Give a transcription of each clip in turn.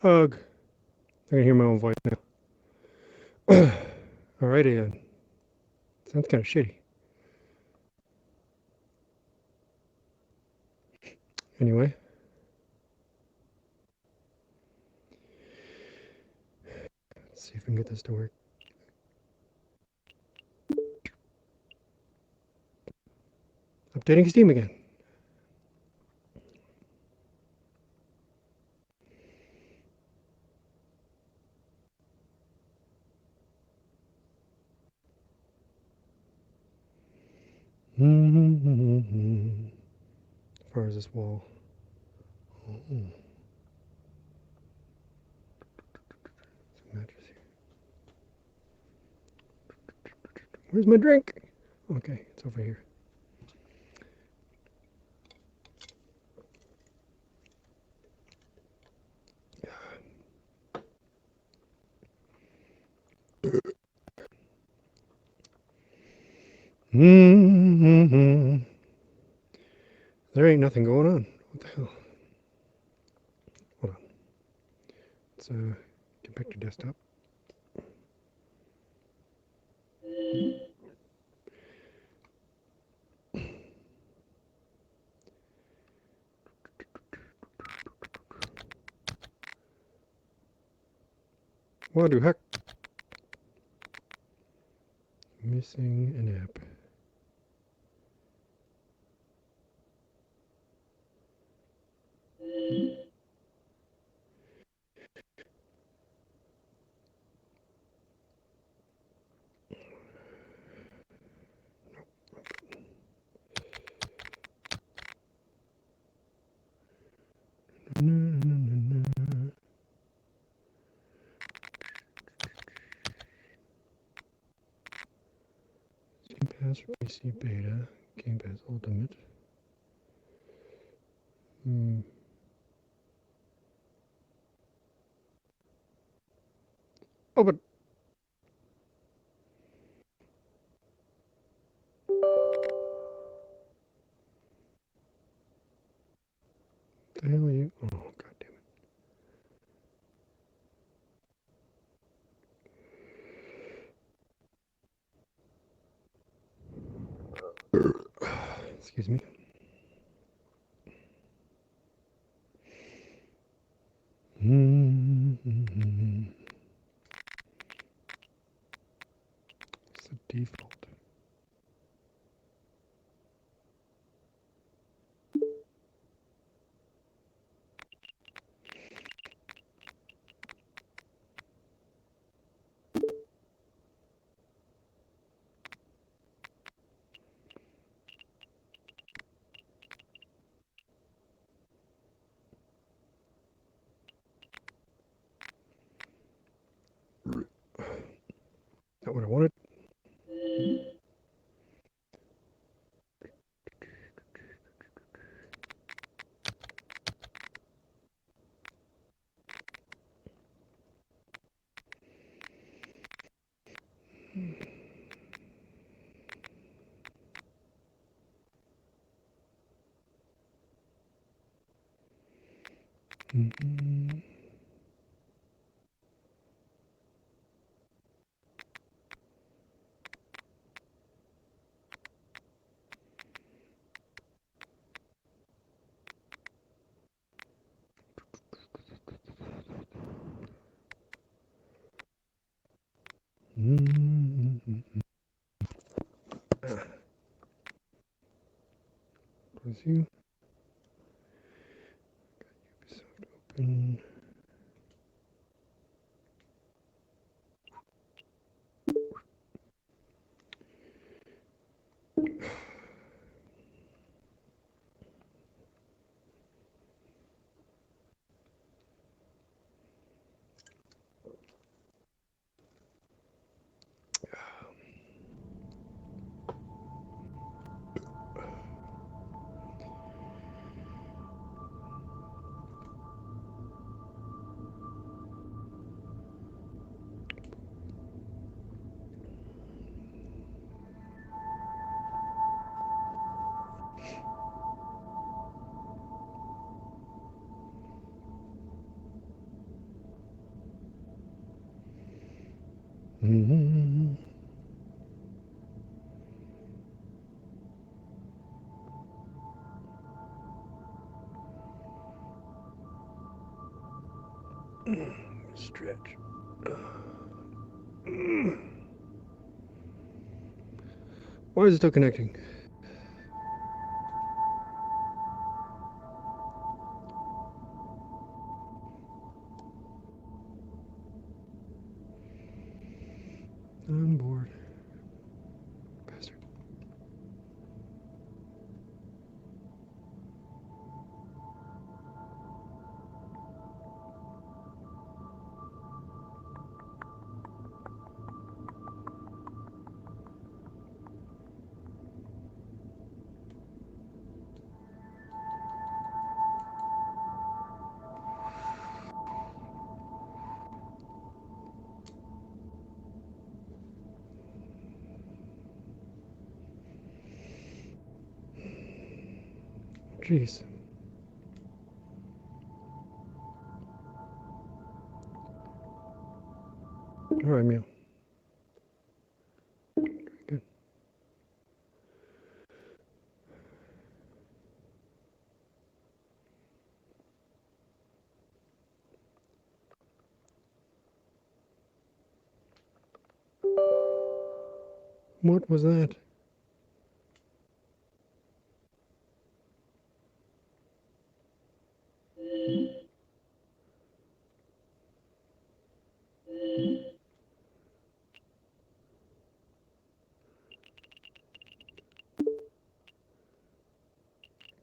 Ugh. I can hear my own voice now. Alrighty. Sounds kind of shitty. Anyway. Let's see if we can get this to work. Updating Steam again. As far as this wall. Oh. Some mattress here. Where's my drink? Okay, it's over here. There ain't nothing going on. What the hell? Hold on. Let's get back to desktop. What the heck? Missing an app. Game Pass PC Beta. Game Pass Ultimate. Oh, but the hell are you? Oh, god damn it. Excuse me. It's the default. Not what I wanted. Close you. Ubisoft open. Mm-hmm. Stretch. Why is it still connecting? On board. Bastard. Jeez. All right, meow. Good. What was that?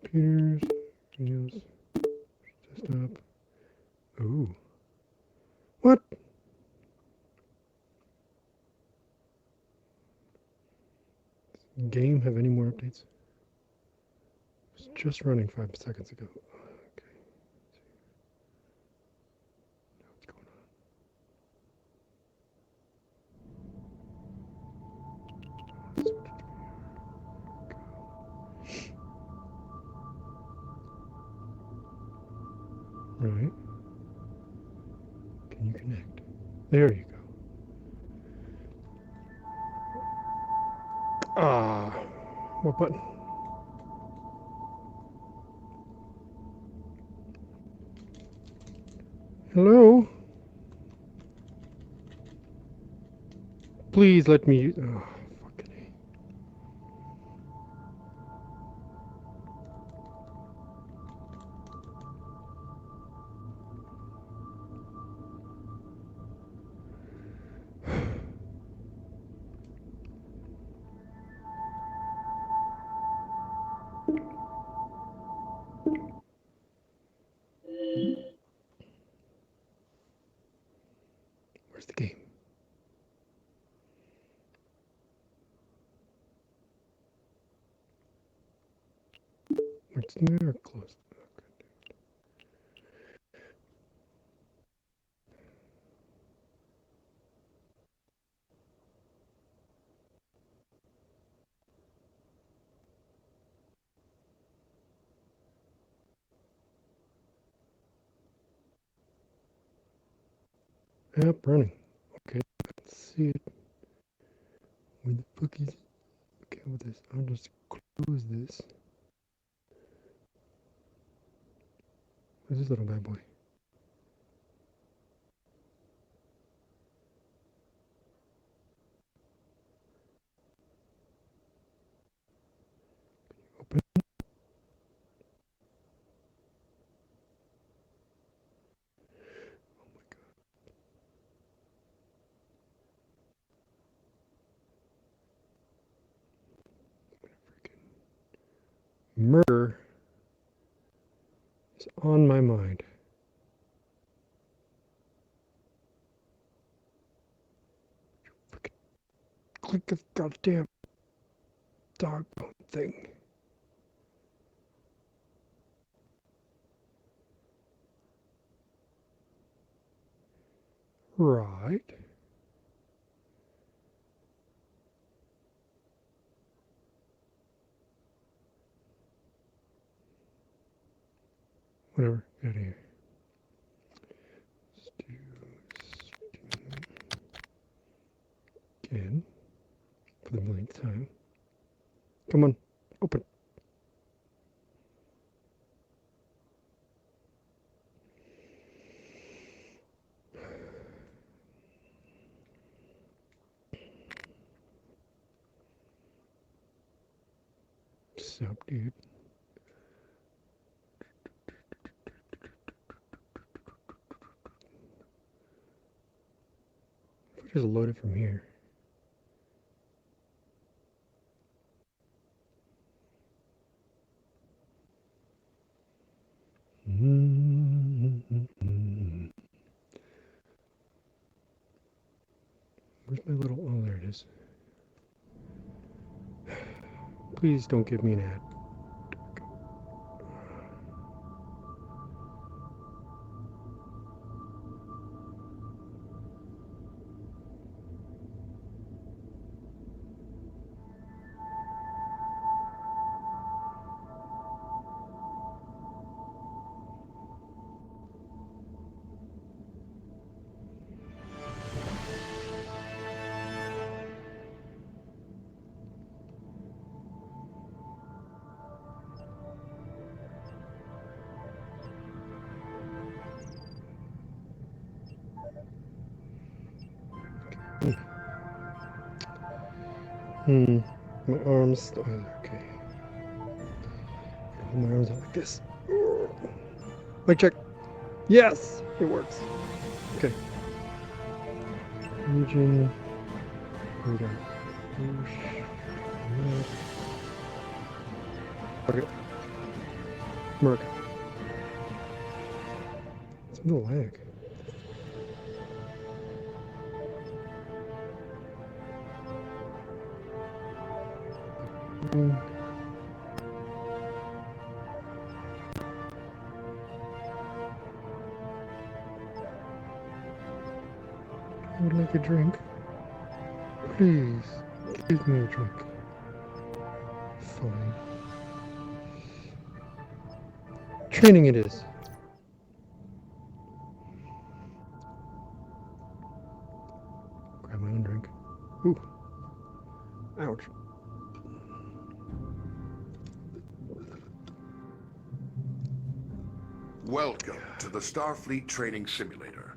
Computers, videos, desktop. Ooh. What? Game have any more updates? It was just running 5 seconds ago. Okay. What's going on? Right. Can you connect? There you go. Ah. What button? Hello? Please let me. Oh, fucking A. Where's the game? It's there. Close. Yep, running. Okay, let's see it. Where the fuck is it? Okay, with this, I'll just close this. Where's this little bad boy? Open. Oh my god. Freaking murder is on my mind. Freaking click the goddamn dog thing. Right. Whatever. Get out of here. for the millionth time. Come on, open. Sup, dude? If I just load it from here. Where's my little... Oh, there it is. Please don't give me an ad. My arms... Oh, okay. Hold my arms out like this. Mic check. Yes! It works. Okay. Region... Here we go. Okay. America. It's a little lag. I would like a drink. Please, give me a drink. Fine. Training it is. Grab my own drink. Ooh. Ouch. Welcome to the Starfleet Training Simulator.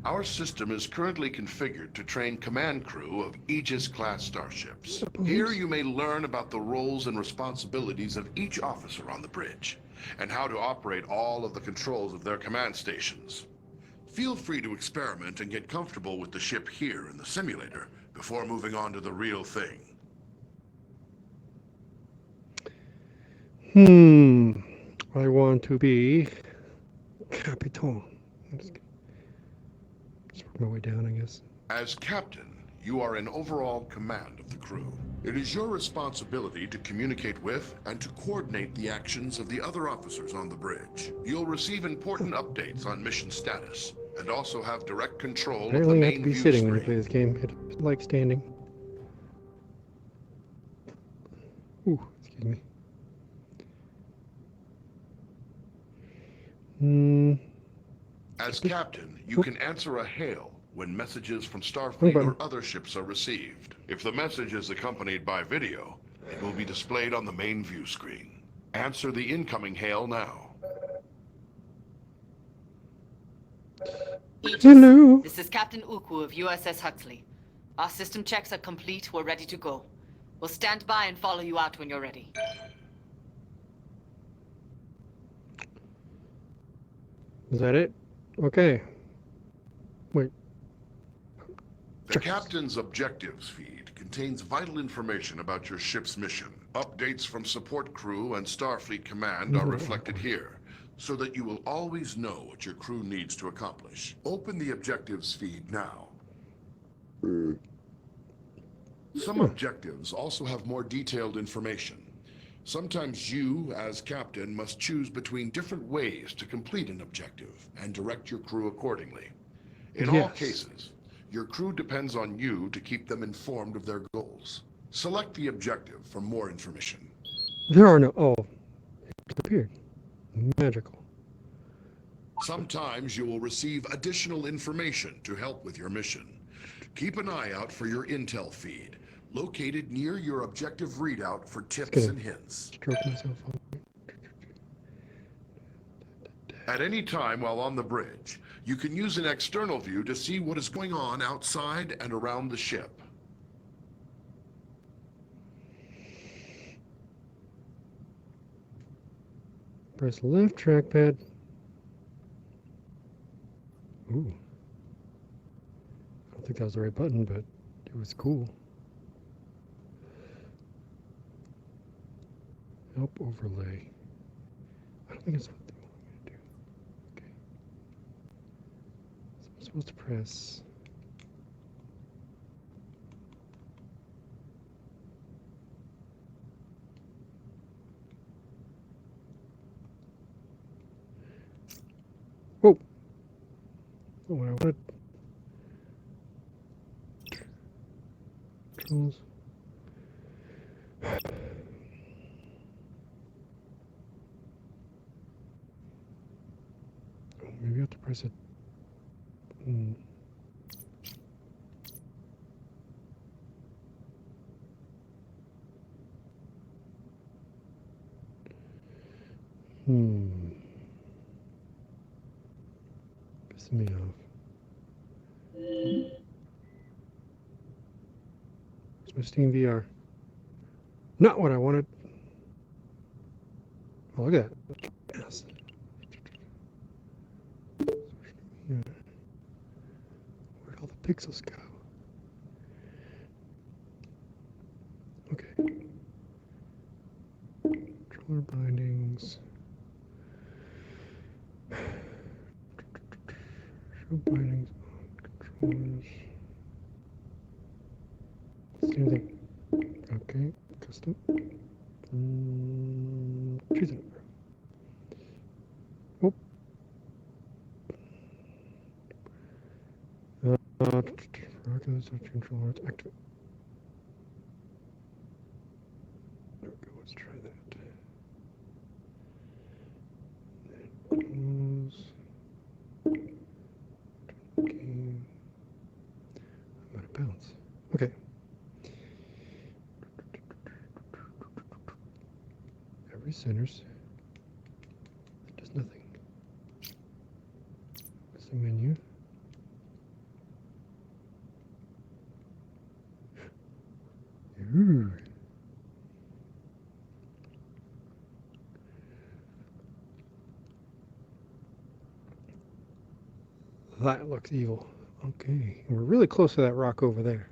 Our system is currently configured to train command crew of Aegis-class starships. Here you may learn about the roles and responsibilities of each officer on the bridge, and how to operate all of the controls of their command stations. Feel free to experiment and get comfortable with the ship here in the simulator before moving on to the real thing. I want to be Capitan. Just work my way down, I guess. As captain, you are in overall command of the crew. It is your responsibility to communicate with and to coordinate the actions of the other officers on the bridge. You'll receive important updates on mission status, and also have direct control of the Apparently, you have main to be view sitting when you play screen. this game. It's like standing. Ooh, excuse me. As captain, you can answer a hail when messages from Starfleet or other ships are received. If the message is accompanied by video, it will be displayed on the main view screen. Answer the incoming hail now. Aegis, Hello. this is Captain Uku of USS Huxley. Our system checks are complete. We're ready to go. We'll stand by and follow you out when you're ready. Is that it? Okay. Wait. The captain's objectives feed contains vital information about your ship's mission. Updates from support crew and Starfleet command are reflected here, so that you will always know what your crew needs to accomplish. Open the objectives feed now. Some objectives also have more detailed information. Sometimes you, as captain, must choose between different ways to complete an objective and direct your crew accordingly. In all cases, your crew depends on you to keep them informed of their goals. Select the objective for more information. There are no... Oh. It appeared. Magical. Sometimes you will receive additional information to help with your mission. Keep an eye out for your intel feed. located near your objective readout for tips gonna and hints. stroke myself up. At any time while on the bridge, you can use an external view to see what is going on outside and around the ship. Press left trackpad. Ooh. I don't think that was the right button, but it was cool. Help overlay. I don't think it's what they want me to do. Okay. So I'm supposed to press. Whoa! Not what I wanted. Controls. Maybe I have to press it. Hmm. Pissing me off. It's my Steam VR. Not what I wanted. Oh, look at that. Yes. Yeah. Where'd all the pixels go? Okay. Controller bindings. Show bindings on controllers. Same thing. Okay. Custom. Choose it. Oh. Rocket touch controller. Activate. There we go. Let's try that. Close. Game. I'm out of bounds. Okay. Every centers. That does nothing. What's the menu? Ooh. That looks evil. Okay, we're really close to that rock over there.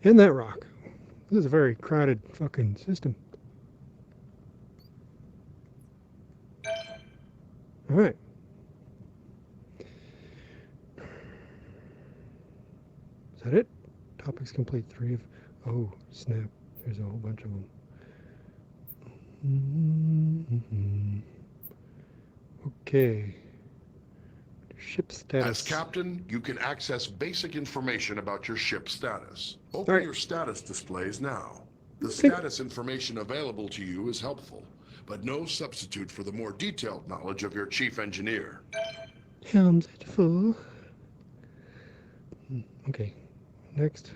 And that rock. This is a very crowded fucking system. Alright. Is that it? Topics complete. 3 of... Oh, snap. There's a whole bunch of them. Okay. Ship status. As captain, you can access basic information about your ship's status. Open your status displays now. The status information available to you is helpful, but no substitute for the more detailed knowledge of your chief engineer. Helms at full. Okay. Next.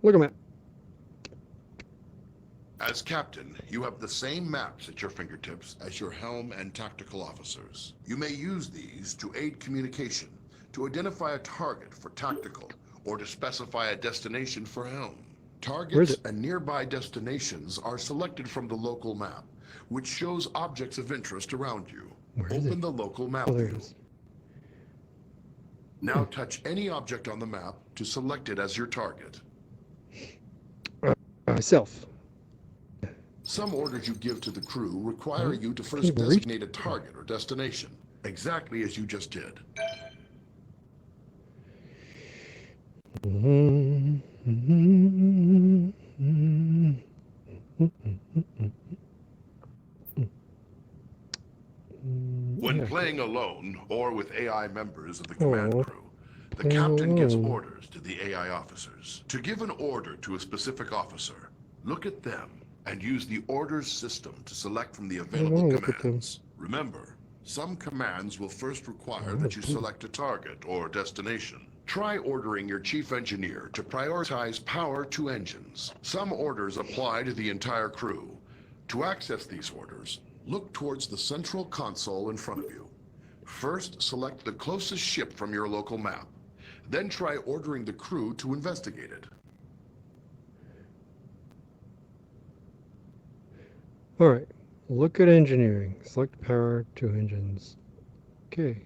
Look at map. As captain, you have the same maps at your fingertips as your helm and tactical officers. You may use these to aid communication, to identify a target for tactical, or to specify a destination for helm. Targets and nearby destinations are selected from the local map, which shows objects of interest around you. Open the local map view. Now touch any object on the map to select it as your target. Myself. Some orders you give to the crew require you to first designate a target or destination, exactly as you just did. When playing alone or with AI members of the command crew, the captain gives orders to the AI officers. To give an order to a specific officer, look at them and use the orders system to select from the available commands. Remember, Some commands will first require that you select a target or destination. Try ordering your chief engineer to prioritize power to engines. Some orders apply to the entire crew. To access these orders, look towards the central console in front of you. First, select the closest ship from your local map. Then try ordering the crew to investigate it. Alright, look at engineering. Select power to engines. Okay.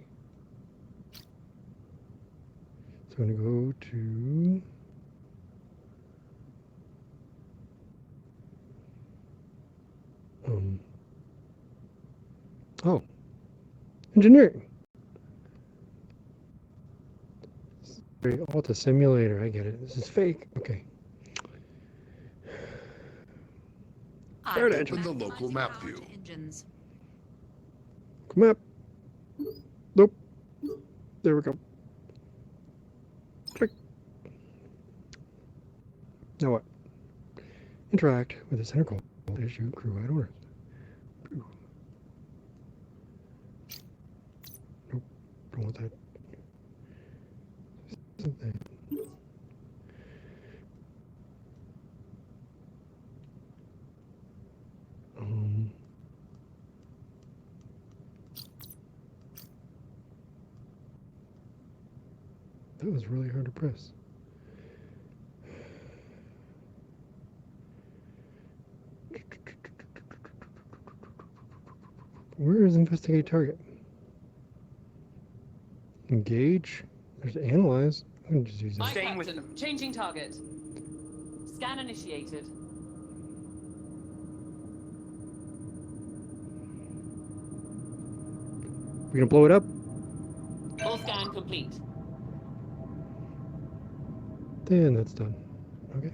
So I'm going to go to... Oh. Engineering. Oh, it's a simulator. I get it. This is fake. Okay. Start engine. Open the local map view. Map. Nope. There we go. Click. Now what? Interact with the center console as you crew out orders. Nope. Don't want that. Something. That was really hard to press. Where is investigate target? Engage? There's analyze. I'm gonna just use that. Staying with them. Changing target. Scan initiated. We're gonna blow it up? Full scan complete. Then that's done. Okay.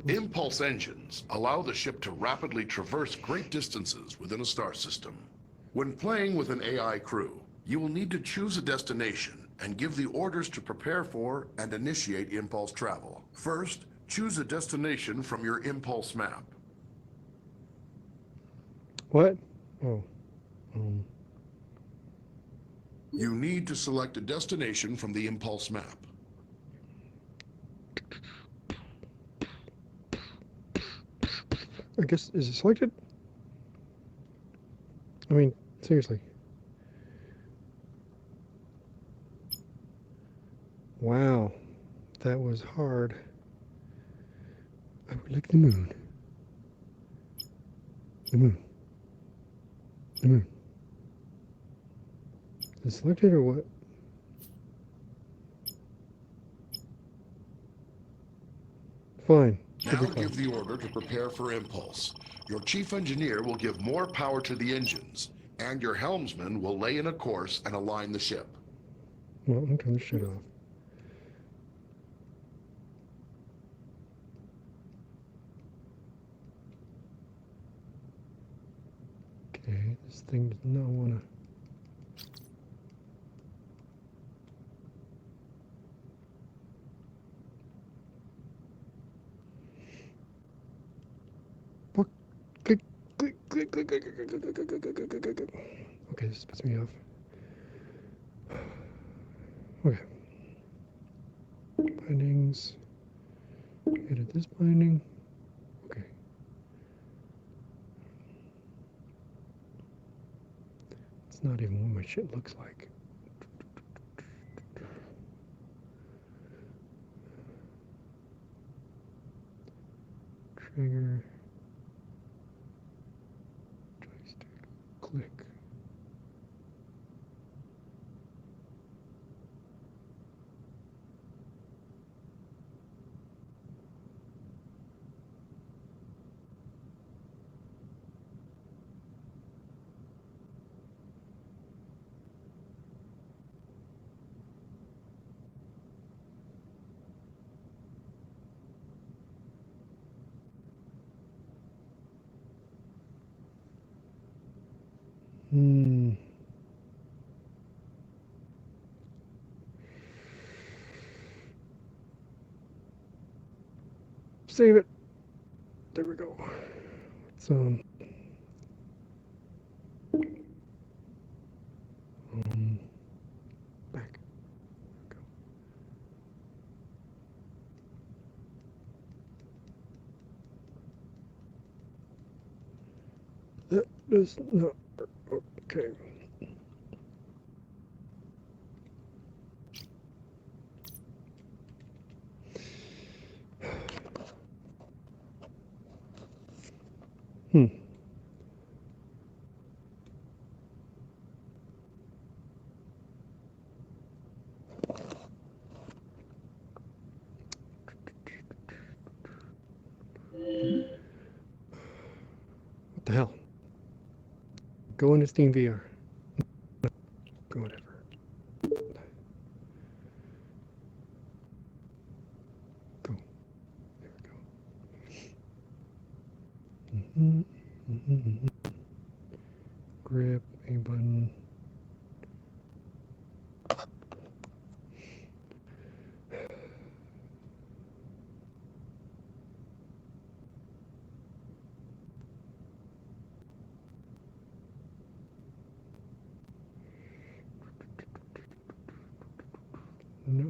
Impulse engines allow the ship to rapidly traverse great distances within a star system. When playing with an AI crew, you will need to choose a destination and give the orders to prepare for and initiate impulse travel. First, choose a destination from your impulse map. What? Oh. You need to select a destination from the impulse map. I guess, is it selected? I mean, seriously. Wow. That was hard. I would like the moon. The moon. The moon. Is it selected or what? Fine. Now give the order to prepare for impulse. Your chief engineer will give more power to the engines, and your helmsman will lay in a course and align the ship. Well, I'm turning the shit off. Okay, this thing does not want to... Click, click, click, click, click, click, click, click, click, click, click, click, click. Okay, this puts me off. Okay. Bindings. Edit this binding. Okay. It's not even what my shit looks like. Trigger. Click. Save it. There we go. Let's back. Go. That does not work. Okay. What the hell? Go into Steam VR. Go whatever. Go. There we go. Grab a button. No.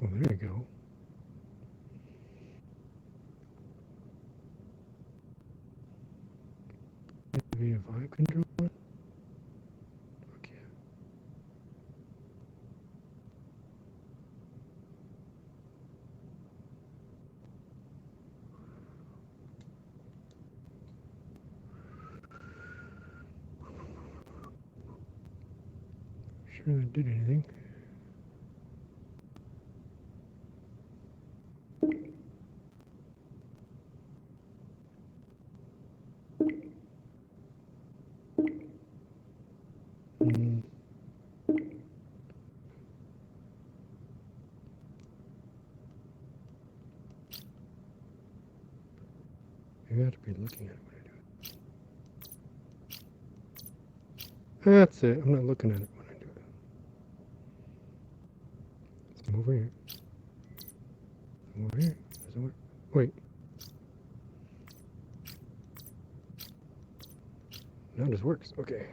Oh, there you go. Via vibe control. Okay. Sure that did anything. You have to be looking at it when I do it. That's it. I'm not looking at it when I do it. Let's come over here. Come over here. Does it work? Wait. Now this works. Okay.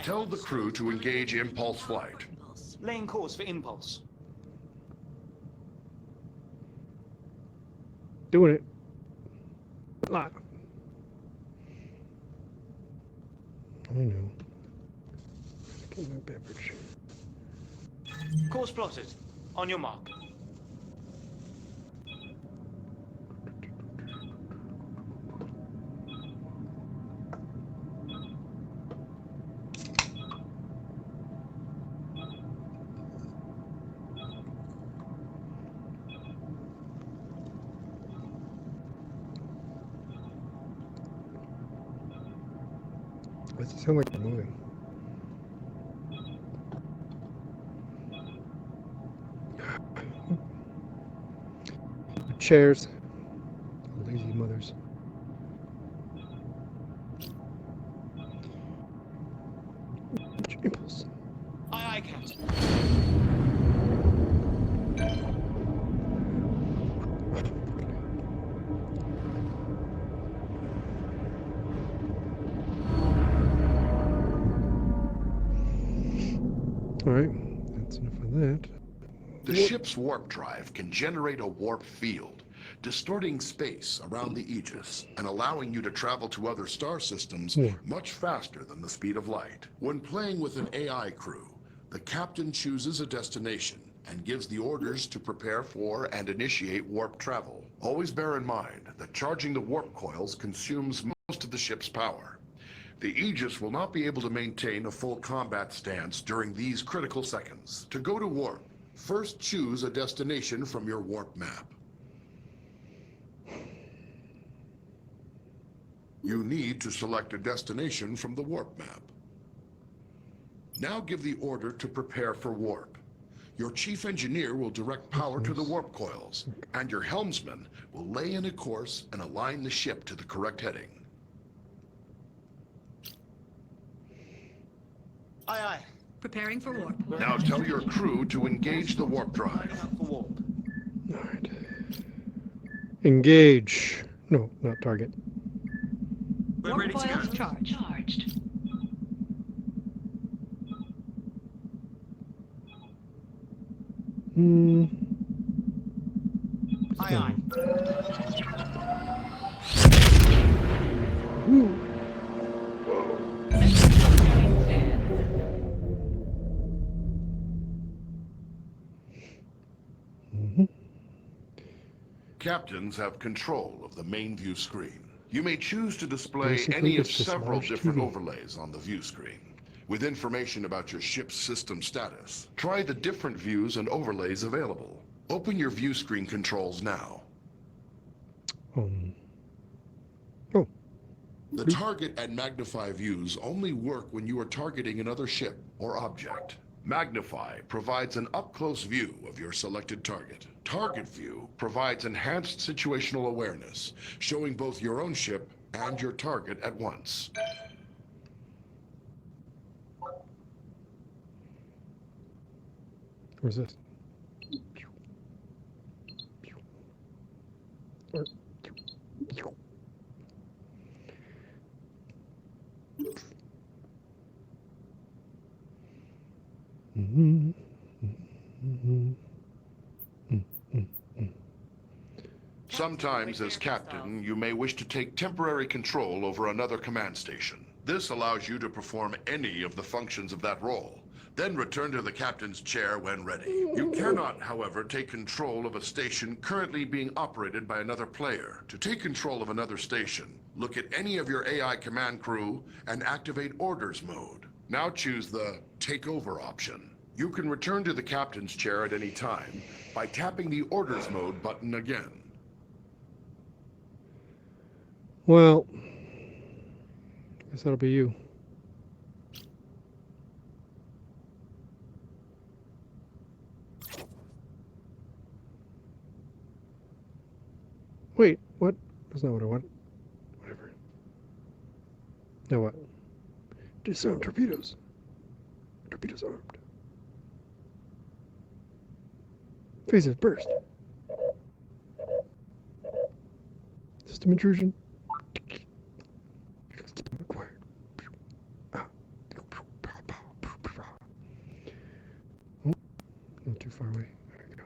Tell the crew to engage impulse flight. Laying course for impulse. Doing it. Live. I know. Get my beverage. Course plotted. On your mark. Does it sound like I'm moving? Chairs. Lazy mothers. Impulse. Aye, Captain. All right, that's enough of that. The ship's warp drive can generate a warp field, distorting space around the Aegis and allowing you to travel to other star systems much faster than the speed of light. When playing with an AI crew, the captain chooses a destination and gives the orders to prepare for and initiate warp travel. Always bear in mind that charging the warp coils consumes most of the ship's power. The Aegis will not be able to maintain a full combat stance during these critical seconds. To go to warp, first choose a destination from your warp map. You need to select a destination from the warp map. Now give the order to prepare for warp. Your chief engineer will direct power to the warp coils, and your helmsman will lay in a course and align the ship to the correct heading. Aye, aye. Preparing for warp. Now tell your crew to engage the warp drive. Out for warp. Alright. Engage. No, not target. We're Warp ready to coils go. charged. Hmm. Aye, aye. Ooh. Mhm. Captains have control of the main view screen. You may choose to display Basically, any of it's just several large different TV. overlays on the view screen, with information about your ship's system status. Try the different views and overlays available. Open your view screen controls now. Oh. The target and magnify views only work when you are targeting another ship or object. Magnify provides an up-close view of your selected target. Target view provides enhanced situational awareness, showing both your own ship and your target at once. Where's this? Mhm. Mhm. Sometimes, as captain, you may wish to take temporary control over another command station. This allows you to perform any of the functions of that role, then return to the captain's chair when ready. You cannot, however, take control of a station currently being operated by another player. To take control of another station, look at any of your AI command crew and activate orders mode. Now choose the Take Over option. You can return to the captain's chair at any time by tapping the orders mode button again. Well, guess that'll be you. Wait, what? That's not what I want. Whatever. Now what? Disarm torpedoes. Torpedoes armed. Phasers burst. System intrusion. Required. Oh, not too far away. There we go.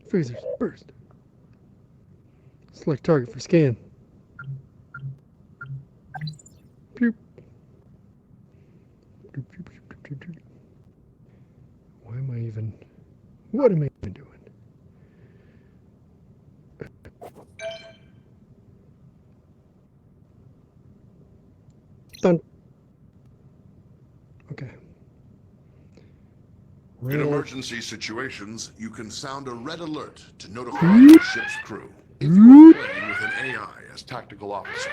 Phasers burst. Select target for scan. Pew. Why am I even... What am I even doing? Done. Okay. In Red emergency situations, you can sound a red alert to notify your ship's crew. If you are playing with an AI as tactical officer,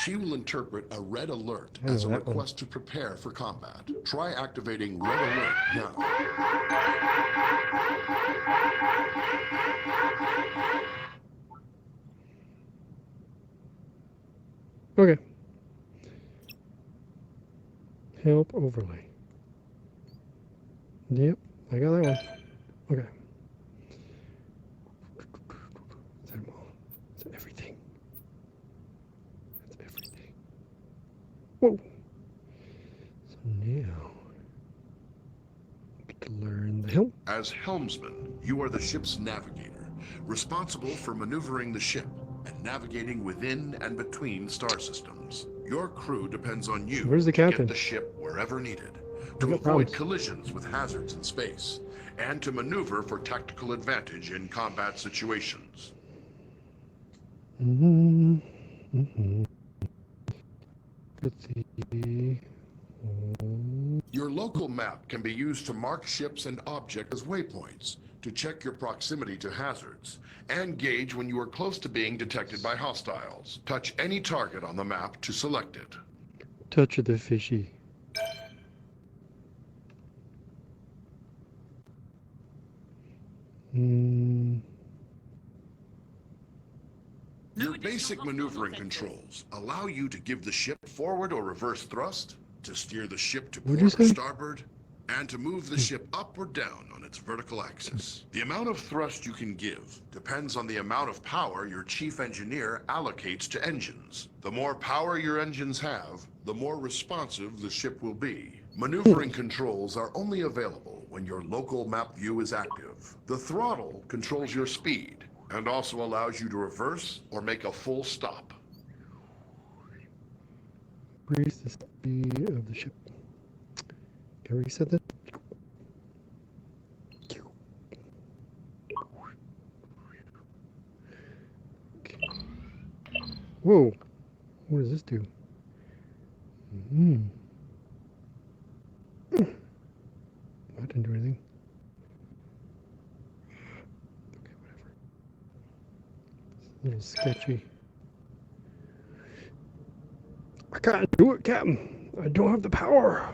she will interpret a red alert as a that one. request to prepare for combat. Try activating red alert now. Okay. Help overlay. Yep, I got that one. Okay. Is that them all? Is that everything? That's everything. Whoa. So now, we get to learn the helm. As helmsman, you are the ship's navigator, responsible for maneuvering the ship and navigating within and between star systems. Your crew depends on you Where's the to captain? get the ship wherever needed, We to got avoid problems. collisions with hazards in space, and to maneuver for tactical advantage in combat situations. Let's see. Your local map can be used to mark ships and objects as waypoints, to check your proximity to hazards, and gauge when you are close to being detected by hostiles. Touch any target on the map to select it. Touch of the fishy. Your basic maneuvering controls allow you to give the ship forward or reverse thrust, to steer the ship to What'd you port or say? starboard, and to move the ship up or down on its vertical axis. The amount of thrust you can give depends on the amount of power your chief engineer allocates to engines. The more power your engines have, the more responsive the ship will be. Maneuvering controls are only available when your local map view is active. The throttle controls your speed and also allows you to reverse or make a full stop. Increase the speed of the ship. Can I reset that? Okay. Whoa! What does this do? That didn't do anything. Okay, whatever. It's a little sketchy. I can't do it, Captain. I don't have the power.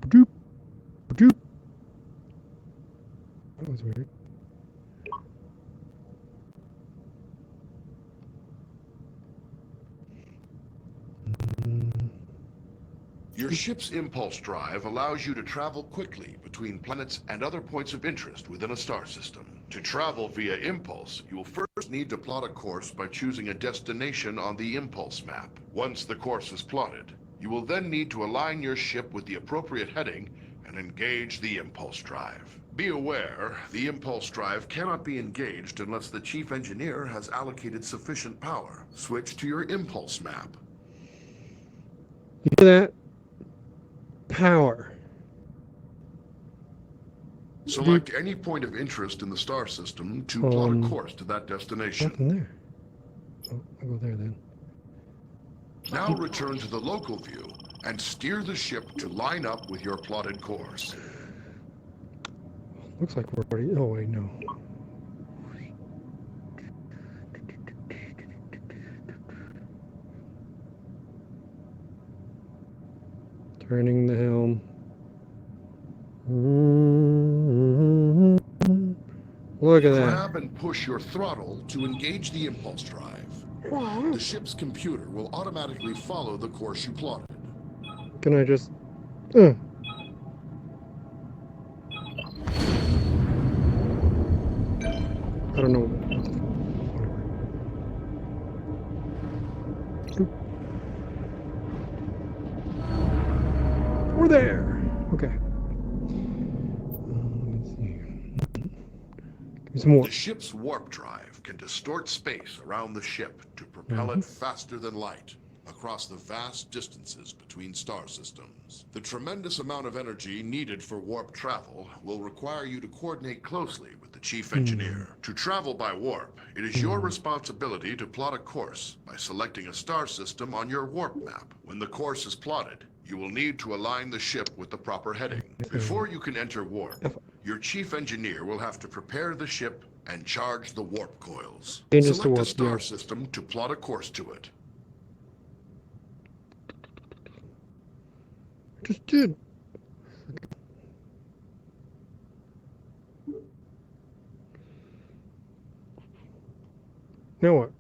Doop, doop. That was weird. Your ship's impulse drive allows you to travel quickly between planets and other points of interest within a star system. To travel via impulse, you will first need to plot a course by choosing a destination on the impulse map. Once the course is plotted, you will then need to align your ship with the appropriate heading and engage the impulse drive. Be aware, the impulse drive cannot be engaged unless the chief engineer has allocated sufficient power. Switch to your impulse map. You hear that? Power. Select any point of interest in the star system to plot a course to that destination. Nothing there. Oh, I'll go there then. Now return to the local view and steer the ship to line up with your plotted course. Looks like we're already. Oh wait, no. Turning the helm. Look at that. Grab and push your throttle to engage the impulse drive. The ship's computer will automatically follow the course you plotted. Can I just... I don't know. We're there. Okay. Let's see. Give me some more. The ship's warp drive can distort space around the ship to propel it faster than light across the vast distances between star systems. The tremendous amount of energy needed for warp travel will require you to coordinate closely with the chief engineer. To travel by warp, it is your responsibility to plot a course by selecting a star system on your warp map. When the course is plotted, you will need to align the ship with the proper heading. Before you can enter warp, your chief engineer will have to prepare the ship and charge the warp coils. Changes to Select a warp, star yeah. system to plot a course to it. Just did. Now what?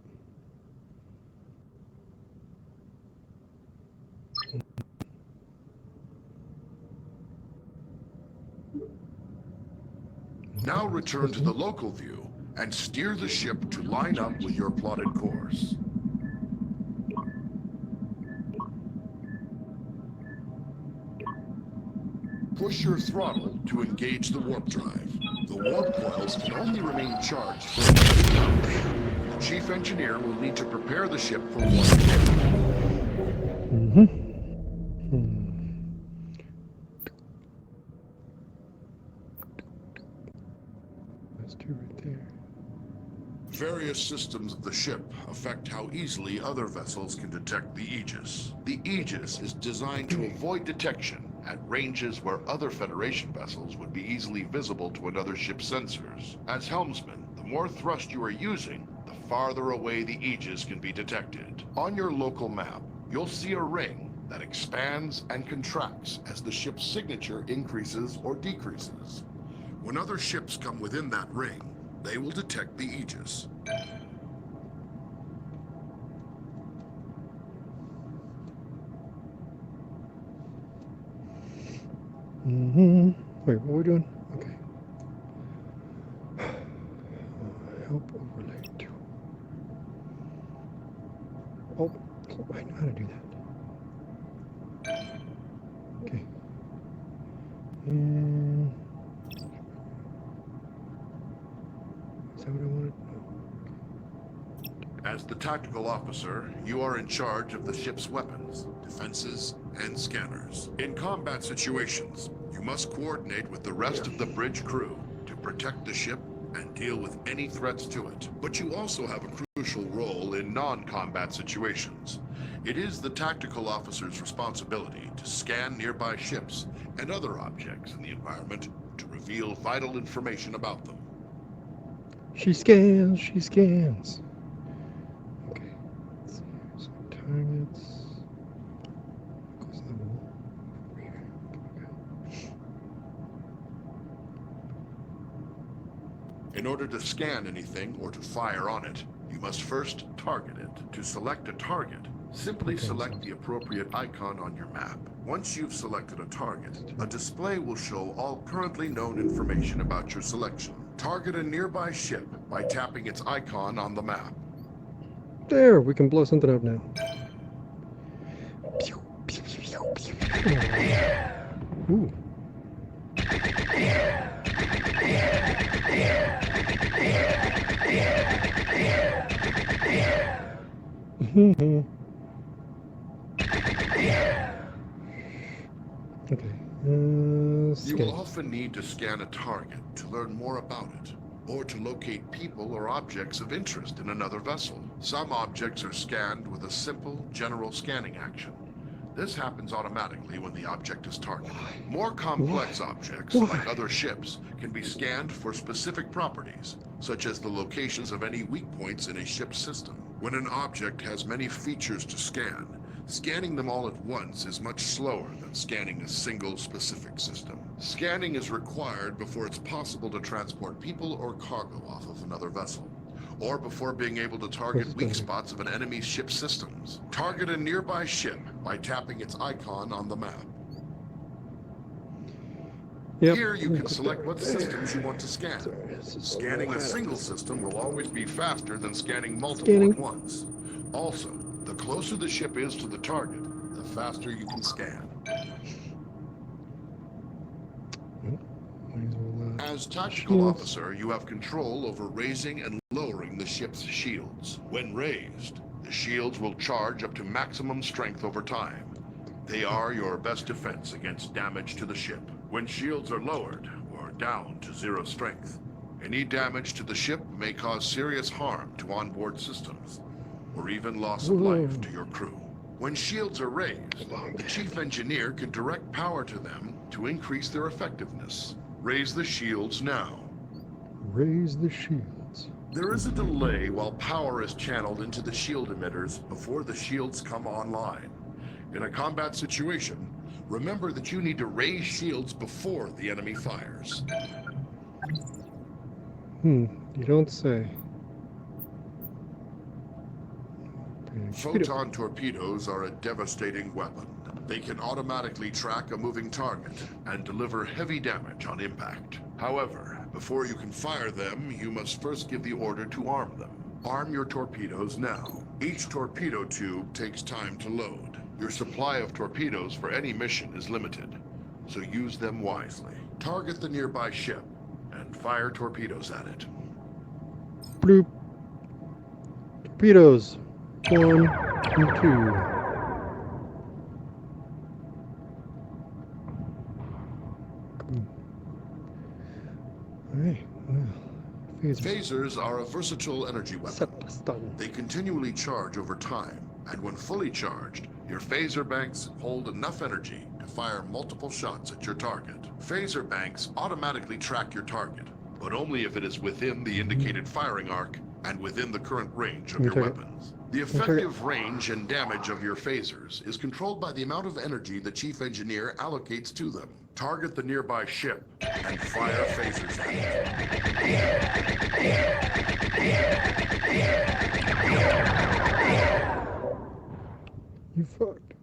Now return to the local view and steer the ship to line up with your plotted course. Push your throttle to engage the warp drive. The warp coils can only remain charged for a limited time. The chief engineer will need to prepare the ship for one day. That's two right there. Various systems of the ship affect how easily other vessels can detect the Aegis. The Aegis is designed to avoid detection at ranges where other Federation vessels would be easily visible to another ship's sensors. As helmsman, the more thrust you are using, the farther away the Aegis can be detected. On your local map, you'll see a ring that expands and contracts as the ship's signature increases or decreases. When other ships come within that ring, they will detect the Aegis. Wait, what are we doing? Okay. Help overlay 2. Oh, I know how to do that. Okay. And is that what I wanted? No. As the tactical officer, you are in charge of the ship's weapons, defenses, and scanners. In combat situations, you must coordinate with the rest of the bridge crew to protect the ship and deal with any threats to it. But you also have a crucial role in non-combat situations. It is the tactical officer's responsibility to scan nearby ships and other objects in the environment to reveal vital information about them. She scans, she scans. Okay. Let's see. So targets. Close to the wall. Over here. Okay. In order to scan anything or to fire on it, you must first target it. To select a target, simply select the appropriate icon on your map. Once you've selected a target, a display will show all currently known information about your selection. Target a nearby ship by tapping its icon on the map. There, we can blow something up now. Ooh. Okay. You Scan. will often need to scan a target to learn more about it, or to locate people or objects of interest in another vessel. Some objects are scanned with a simple, general scanning action. This happens automatically when the object is targeted. More complex objects, like other ships, can be scanned for specific properties, such as the locations of any weak points in a ship's system. When an object has many features to scan, scanning them all at once is much slower than scanning a single specific system. Scanning is required before it's possible to transport people or cargo off of another vessel, or before being able to target weak spots of an enemy's ship systems. Target a nearby ship by tapping its icon on the map. Yep. Here you can select what systems you want to scan. Scanning a single system will always be faster than scanning multiple at once. Also, the closer the ship is to the target, the faster you can scan. As tactical officer, you have control over raising and lowering the ship's shields. When raised, the shields will charge up to maximum strength over time. They are your best defense against damage to the ship. When shields are lowered or down to 0 strength, any damage to the ship may cause serious harm to onboard systems, or even loss of life to your crew. When shields are raised, the chief engineer can direct power to them to increase their effectiveness. Raise the shields now. Raise the shields. There is a delay while power is channeled into the shield emitters before the shields come online. In a combat situation, remember that you need to raise shields before the enemy fires. You don't say. Photon torpedoes are a devastating weapon. They can automatically track a moving target and deliver heavy damage on impact. However, before you can fire them, you must first give the order to arm them. Arm your torpedoes now. Each torpedo tube takes time to load. Your supply of torpedoes for any mission is limited, so use them wisely. Target the nearby ship and fire torpedoes at it. Bloop. Torpedoes. 1 and 2. Alright, well, Phasers are a versatile energy weapon. Set stun. They continually charge over time, and when fully charged, your phaser banks hold enough energy to fire multiple shots at your target. Phaser banks automatically track your target, but only if it is within the indicated firing arc and within the current range of your weapons. The effective range and damage of your phasers is controlled by the amount of energy the chief engineer allocates to them. Target the nearby ship and fire phasers at it. You fucked.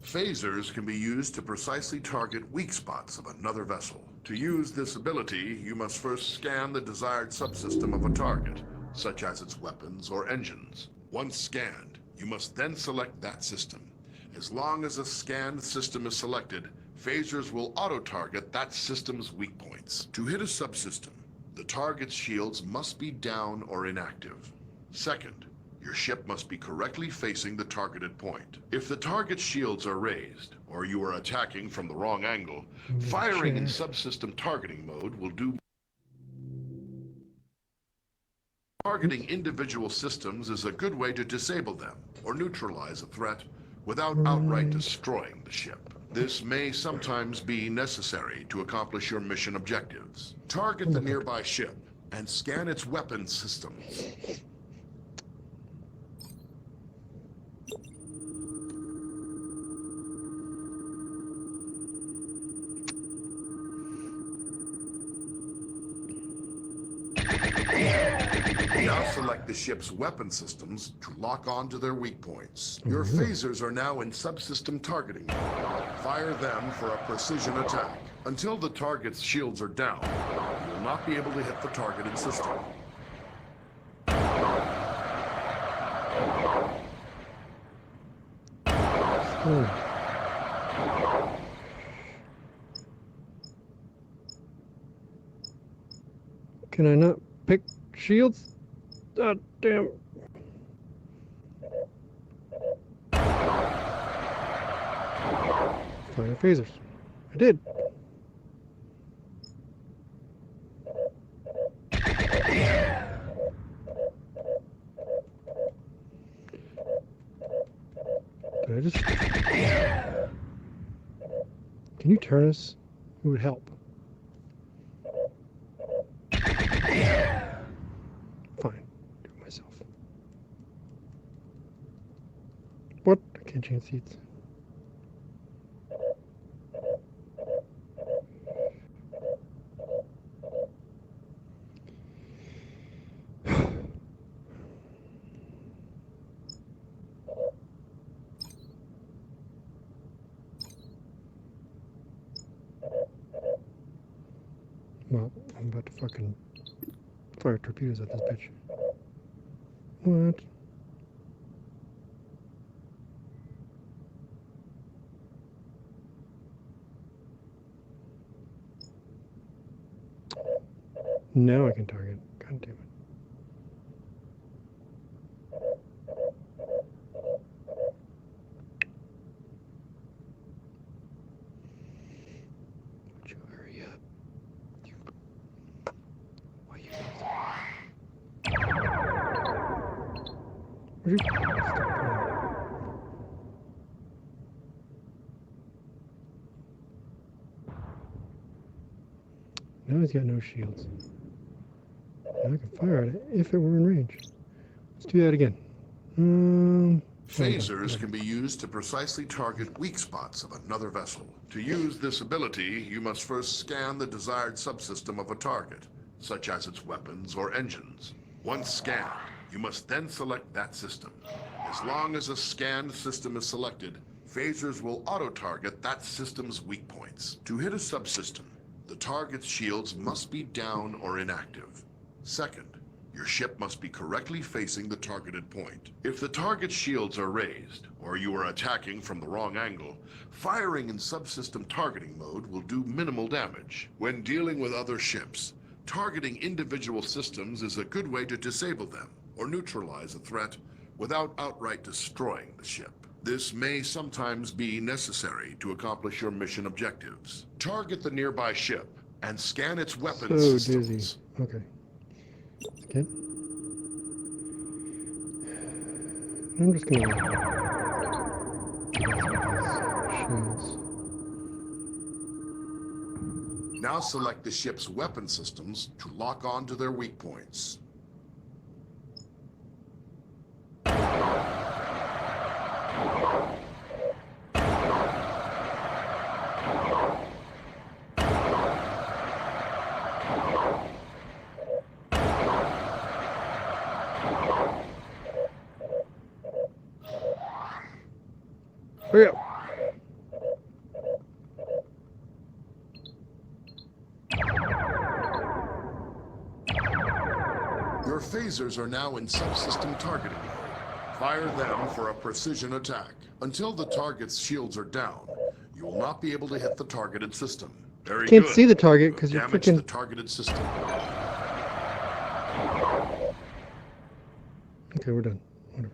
Phasers can be used to precisely target weak spots of another vessel. To use this ability, you must first scan the desired subsystem of a target, such as its weapons or engines. Once scanned, you must then select that system. As long as a scanned system is selected, phasers will auto-target that system's weak points. To hit a subsystem, the target's shields must be down or inactive. Second, your ship must be correctly facing the targeted point. If the target's shields are raised, or you are attacking from the wrong angle, firing in subsystem targeting mode will do. Targeting individual systems is a good way to disable them or neutralize a threat without outright destroying the ship. This may sometimes be necessary to accomplish your mission objectives. Target the nearby ship and scan its weapon systems. Now select the ship's weapon systems to lock onto their weak points. Your phasers are now in subsystem targeting mode. Fire them for a precision attack. Until the target's shields are down, you will not be able to hit the targeted system. Can I not pick shields? God damn. Fire phasers. I did. Did I just... Can you turn us? It would help. Fine. Do it myself. What? I can't change seats. Well, I'm about to fucking fire torpedoes at this bitch. What? Now I can target. God damn it. Would you hurry up? Why you Would you stop playing? Now he's got no shields. Now I can fire at it if it were in range. Let's do that again. Phasers can be used to precisely target weak spots of another vessel. To use this ability, you must first scan the desired subsystem of a target, such as its weapons or engines. Once scanned, you must then select that system. As long as a scanned system is selected, phasers will auto-target that system's weak points. To hit a subsystem, the target's shields must be down or inactive. Second, Your ship must be correctly facing the targeted point. If the target's shields are raised, or you are attacking from the wrong angle, firing in subsystem targeting mode will do minimal damage. When dealing with other ships, targeting individual systems is a good way to disable them or neutralize a threat without outright destroying the ship. This may sometimes be necessary to accomplish your mission objectives. Target the nearby ship and scan its weapons So systems. dizzy. Okay. Okay. I'm just gonna shields. Now select the ship's weapon systems to lock on to their weak points. Hurry up. Your phasers are now in subsystem targeting mode. Fire them for a precision attack. Until the target's shields are down, you will not be able to hit the targeted system. Very Can't good. see the target because You you're have damaged freaking. the targeted system. Okay, we're done. Whatever.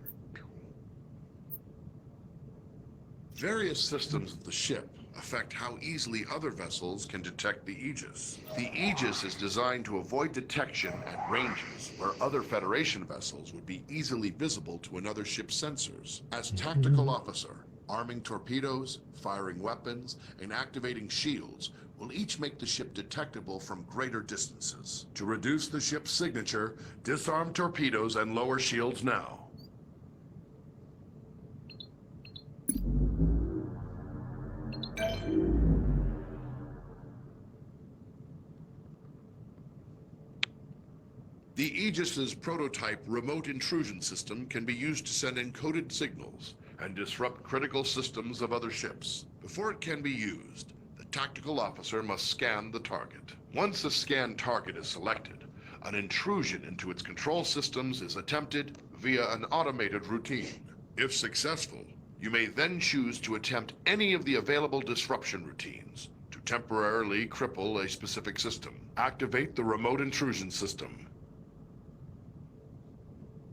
Various systems of the ship affect how easily other vessels can detect the Aegis. The Aegis is designed to avoid detection at ranges where other Federation vessels would be easily visible to another ship's sensors. As tactical officer, arming torpedoes, firing weapons, and activating shields will each make the ship detectable from greater distances. To reduce the ship's signature, disarm torpedoes and lower shields now. The Aegis's prototype remote intrusion system can be used to send encoded signals and disrupt critical systems of other ships. Before it can be used, the tactical officer must scan the target. Once a scanned target is selected, an intrusion into its control systems is attempted via an automated routine. If successful, you may then choose to attempt any of the available disruption routines to temporarily cripple a specific system. Activate the remote intrusion system.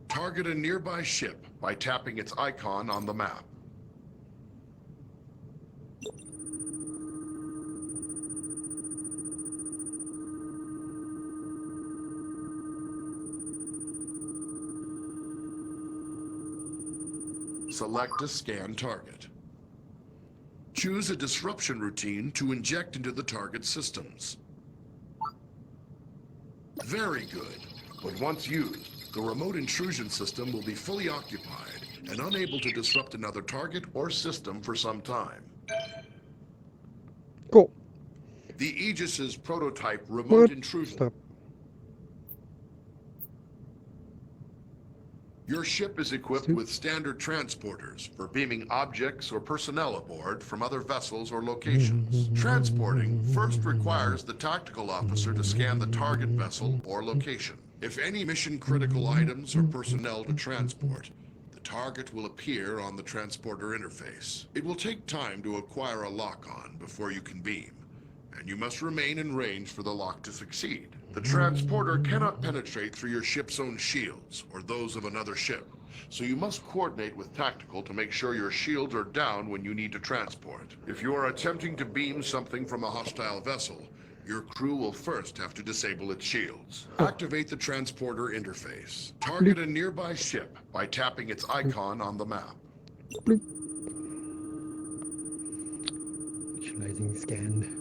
Target a nearby ship by tapping its icon on the map. Select a scan target. Choose a disruption routine to inject into the target systems. Very good. But once used, the remote intrusion system will be fully occupied and unable to disrupt another target or system for some time. Cool. The Aegis's prototype remote What? intrusion. Stop. Your ship is equipped with standard transporters for beaming objects or personnel aboard from other vessels or locations. Transporting first requires the tactical officer to scan the target vessel or location. If any mission-critical items or personnel to transport, the target will appear on the transporter interface. It will take time to acquire a lock-on before you can beam, and you must remain in range for the lock to succeed. The transporter cannot penetrate through your ship's own shields or those of another ship, so you must coordinate with tactical to make sure your shields are down when you need to transport. If you are attempting to beam something from a hostile vessel, your crew will first have to disable its shields. Activate the transporter interface. Target a nearby ship by tapping its icon on the map. Bloop. Initializing scanned.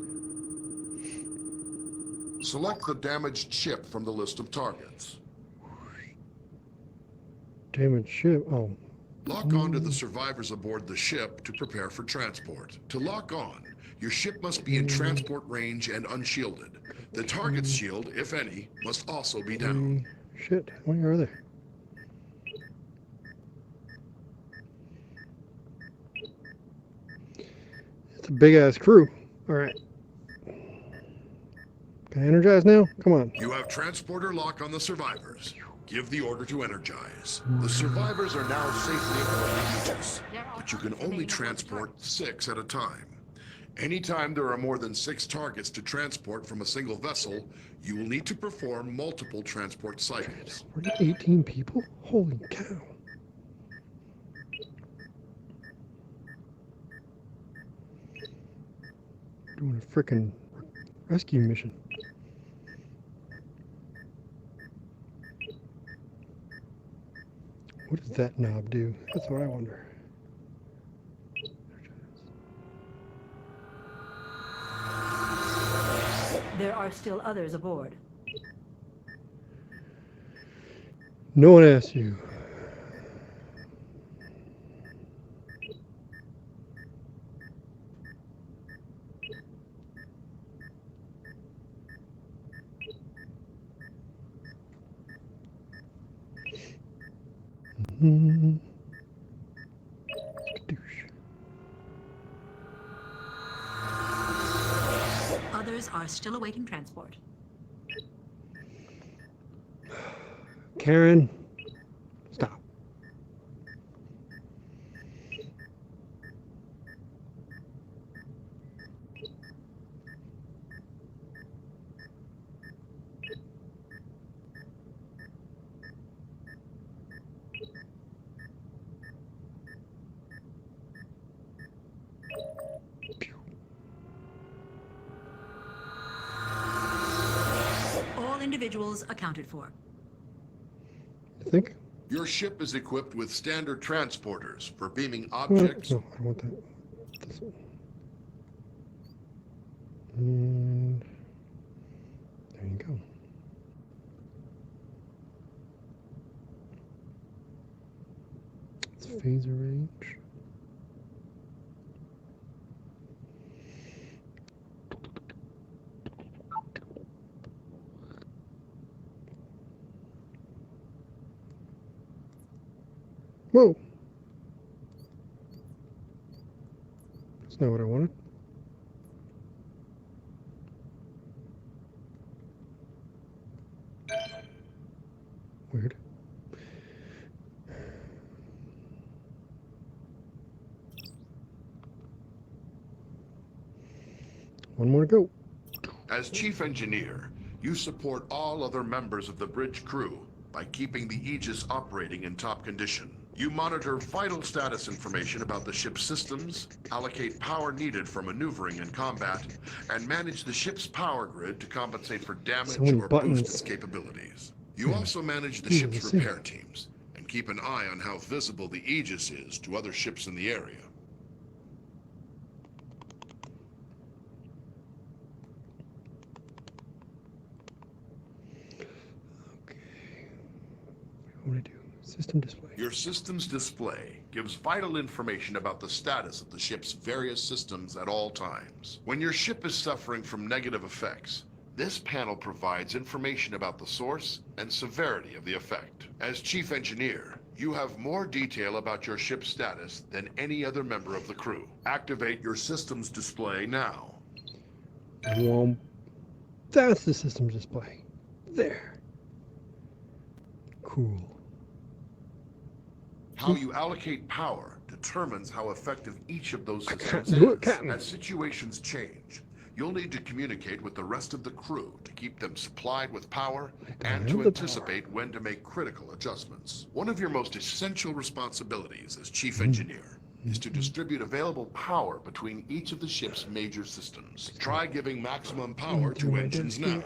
Select the damaged ship from the list of targets. Damaged ship. Oh. Lock on to the survivors aboard the ship to prepare for transport. To lock on, your ship must be in transport range and unshielded. The target's shield, if any, must also be down. Shit. Where are they? It's a big ass crew. Alright. Can I energize now? Come on. You have transporter lock on the survivors. Give the order to energize. The survivors are now safely aboard the Aegis, but you can only transport 6 at a time. Anytime there are more than 6 targets to transport from a single vessel, you will need to perform multiple transport cycles. We're at 18 people? Holy cow. Doing a frickin' rescue mission. What does that knob do? That's what I wonder. There are still others aboard. No one asked you. Others are still awaiting transport. Karen, stop. All individuals accounted for. You think? Your ship is equipped with standard transporters for beaming No, objects. no, I don't want that. This one. And there you go. It's phaser range. Whoa! That's not what I wanted. Weird. One more to go. As chief engineer, you support all other members of the bridge crew by keeping the Aegis operating in top condition. You monitor vital status information about the ship's systems, allocate power needed for maneuvering and combat, and manage the ship's power grid to compensate for damage So many or buttons. boost its capabilities. You also manage the Easy ship's to see. repair teams and keep an eye on how visible the Aegis is to other ships in the area. Okay. What do I do? System display. Your system's display gives vital information about the status of the ship's various systems at all times. When your ship is suffering from negative effects, this panel provides information about the source and severity of the effect. As chief engineer, you have more detail about your ship's status than any other member of the crew. Activate your system's display now. Womp. That's the system display. There. Cool. How you allocate power determines how effective each of those systems Do it, is. Captain. As situations change, you'll need to communicate with the rest of the crew to keep them supplied with power and have to the anticipate when to make critical adjustments. One of your most essential responsibilities as chief engineer is to distribute available power between each of the ship's major systems. Try giving maximum power to my engines desk now. here.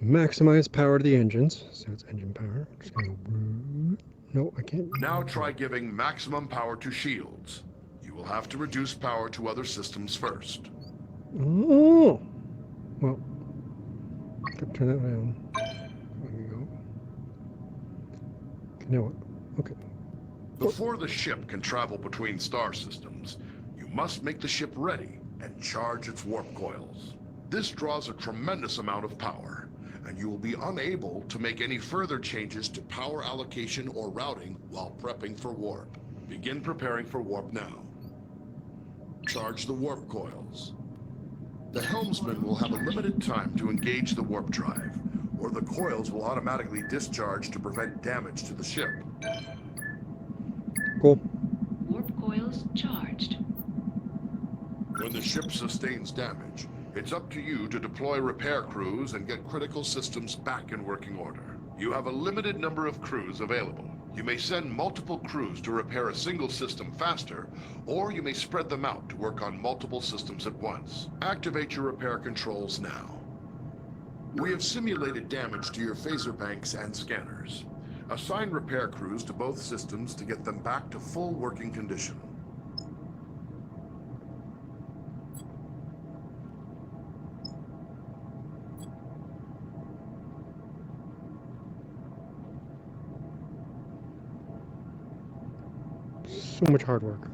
Maximize power to the engines. So it's engine power. Just gonna go. No, I can't. Now try giving maximum power to shields. You will have to reduce power to other systems first. Oh. Well. Gotta turn that down. There we go. Okay, now what? Okay. Before the ship can travel between star systems, you must make the ship ready and charge its warp coils. This draws a tremendous amount of power, and you will be unable to make any further changes to power allocation or routing while prepping for warp. Begin preparing for warp now. Charge the warp coils. The helmsman will have a limited time to engage the warp drive, or the coils will automatically discharge to prevent damage to the ship. Cool. Warp coils charged. When the ship sustains damage, it's up to you to deploy repair crews and get critical systems back in working order. You have a limited number of crews available. You may send multiple crews to repair a single system faster, or you may spread them out to work on multiple systems at once. Activate your repair controls now. We have simulated damage to your phaser banks and scanners. Assign repair crews to both systems to get them back to full working condition. So much hard work.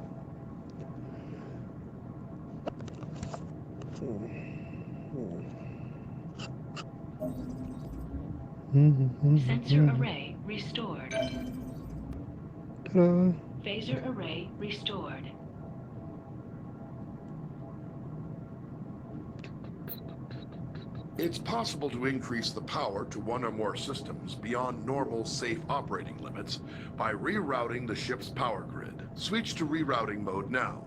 Sensor array restored. Ta-da! Phaser array restored. It's possible to increase the power to one or more systems beyond normal safe operating limits by rerouting the ship's power grid. Switch to rerouting mode now.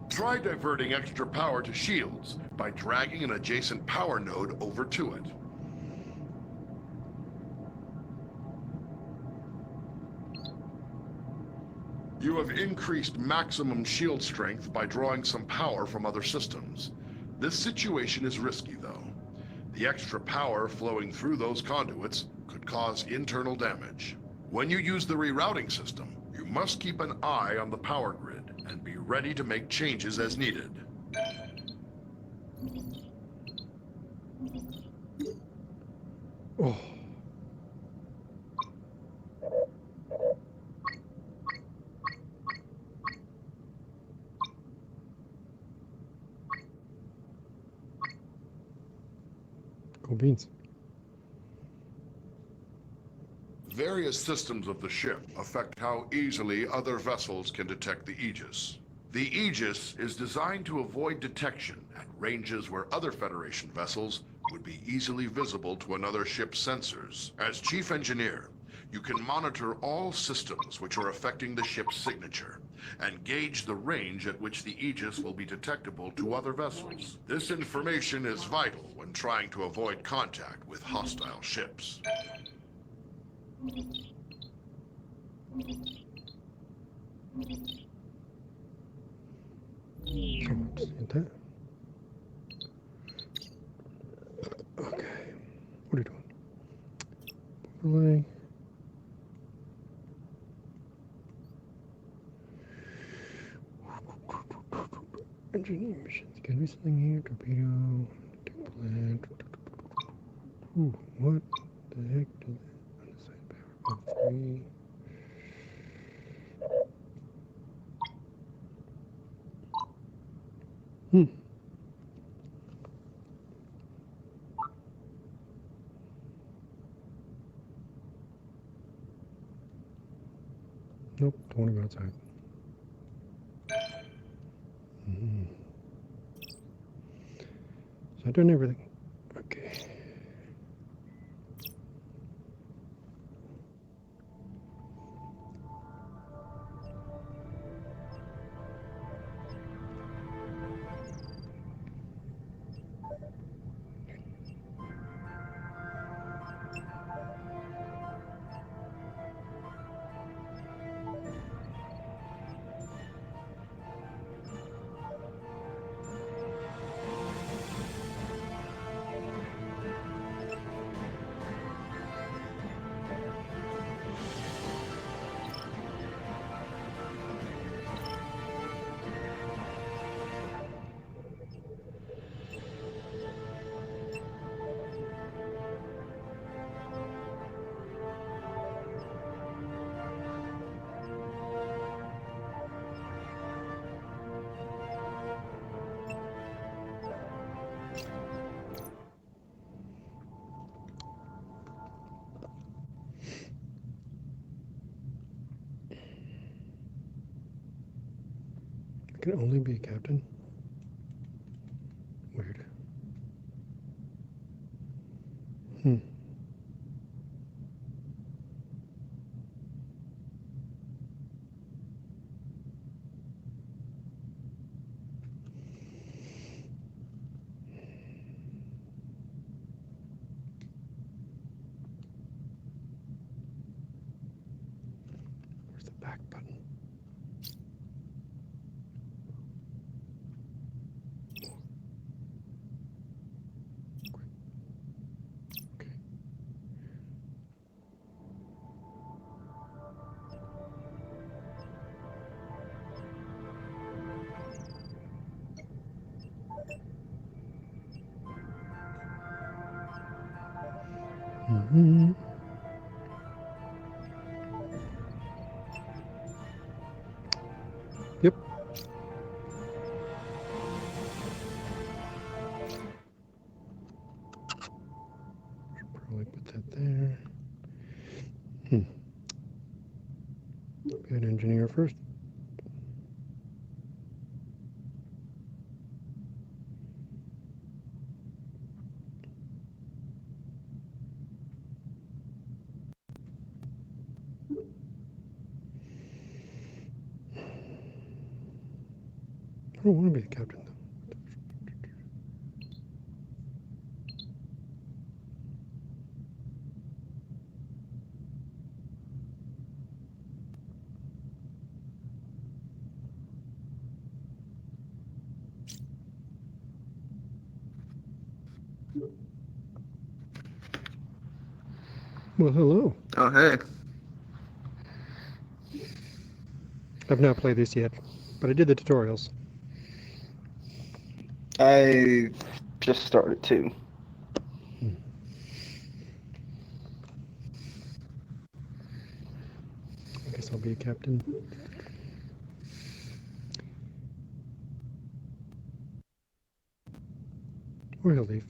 Try diverting extra power to shields by dragging an adjacent power node over to it. You have increased maximum shield strength by drawing some power from other systems. This situation is risky, though. The extra power flowing through those conduits could cause internal damage. When you use the rerouting system, you must keep an eye on the power grid and be ready to make changes as needed. Oh. Cool beans. Various systems of the ship affect how easily other vessels can detect the Aegis. The Aegis is designed to avoid detection at ranges where other Federation vessels would be easily visible to another ship's sensors. As Chief Engineer, you can monitor all systems which are affecting the ship's signature and gauge the range at which the Aegis will be detectable to other vessels. This information is vital when trying to avoid contact with hostile ships. So let's get that. Okay. What are you doing? Overlay. Engineering missions. Can be something here. Torpedo. Detect plant. Ooh, what the heck did that? Unassigned power. Oh, 3. Nope, don't want to go outside. So I've done everything. Okay. can only be a captain? Weird. Hmm. Where's the back button? Okay. Mm-hmm. Yep. Should probably put that there. Be an engineer first. I don't want to be the captain, though. Well, hello. Oh, hey. I've not played this yet, but I did the tutorials. I just started too. I guess I'll be a captain. Or he'll leave.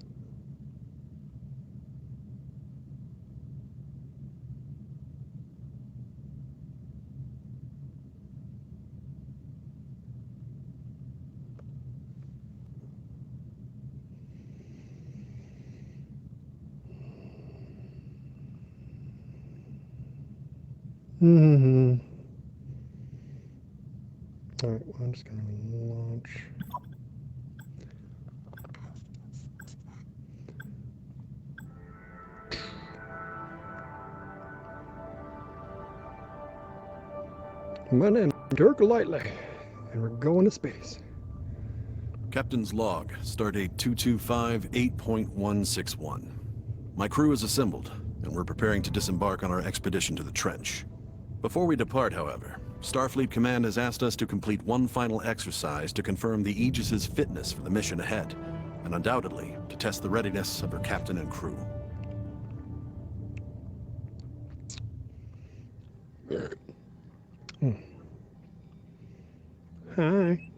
Mm-hmm. Alright, well, I'm just going to launch. My name is Dirk Lightly, and we're going to space. Captain's log, stardate 225-8.161. My crew is assembled, and we're preparing to disembark on our expedition to the trench. Before we depart, however, Starfleet Command has asked us to complete one final exercise to confirm the Aegis's fitness for the mission ahead, and undoubtedly to test the readiness of her captain and crew. Hi.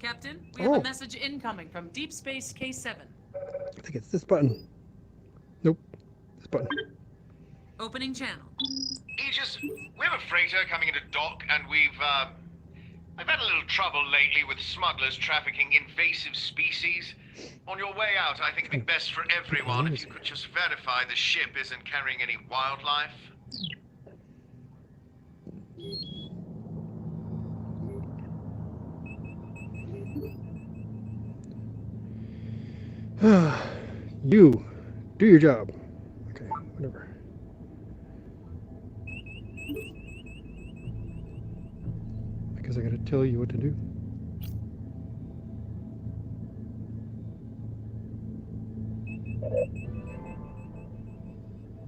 Captain, we have a message incoming from Deep Space K7. I think it's this button. Nope. This button. Opening channel. Aegis, we have a freighter coming into dock, and I've had a little trouble lately with smugglers trafficking invasive species. On your way out, I think it'd be best for everyone if you could just verify the ship isn't carrying any wildlife. You, do your job. Okay, whatever. I guess I gotta tell you what to do.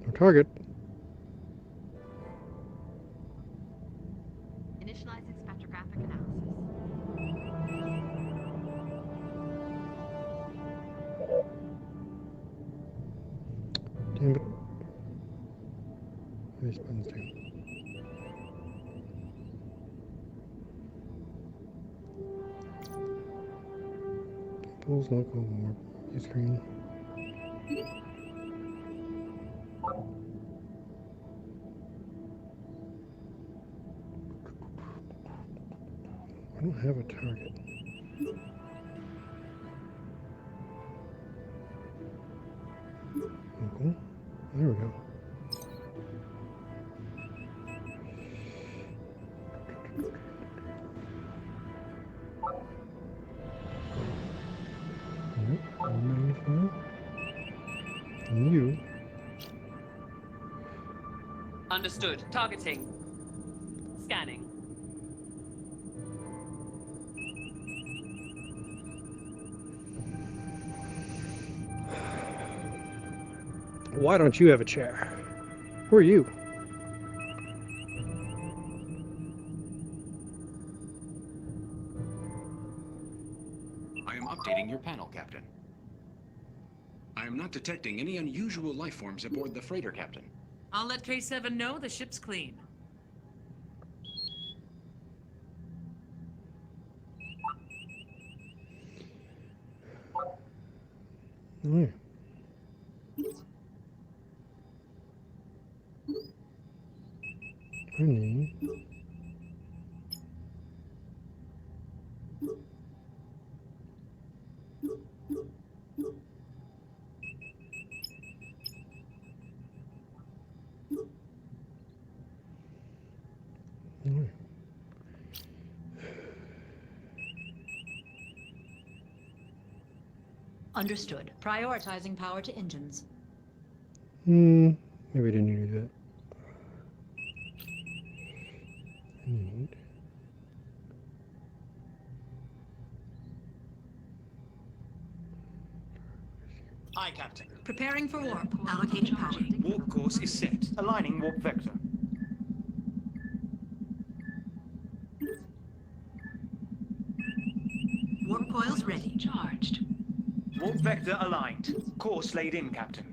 No target. Initializing spectrographic analysis. Damn it. These buttons do. Pulls local warp. View screen. I don't don't have a target. Okay. There we go. Magnify. And you. Understood. Targeting. Scanning. Why don't you have a chair? Who are you? I am updating your panel, Captain. I am not detecting any unusual life forms aboard the freighter, Captain. I'll let K7 know the ship's clean. There. Honey. There. Understood. Prioritizing power to engines. Maybe I didn't need to do that. I need. Aye, Captain. Preparing for warp. Allocate power. Warp course is set. Aligning warp vector. Warp coils ready. Charged. Warp vector aligned. Course laid in, Captain.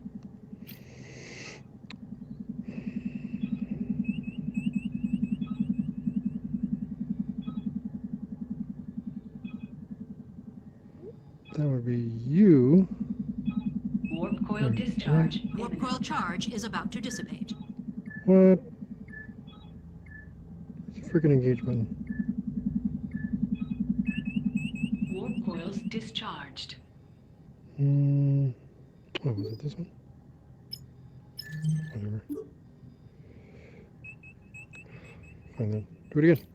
That would be you. Warp coil discharge. Warp coil charge is about to dissipate. What? It's a freaking engage button. Warp coils discharged. Oh, was it this one? Whatever. Fine then. Do it again.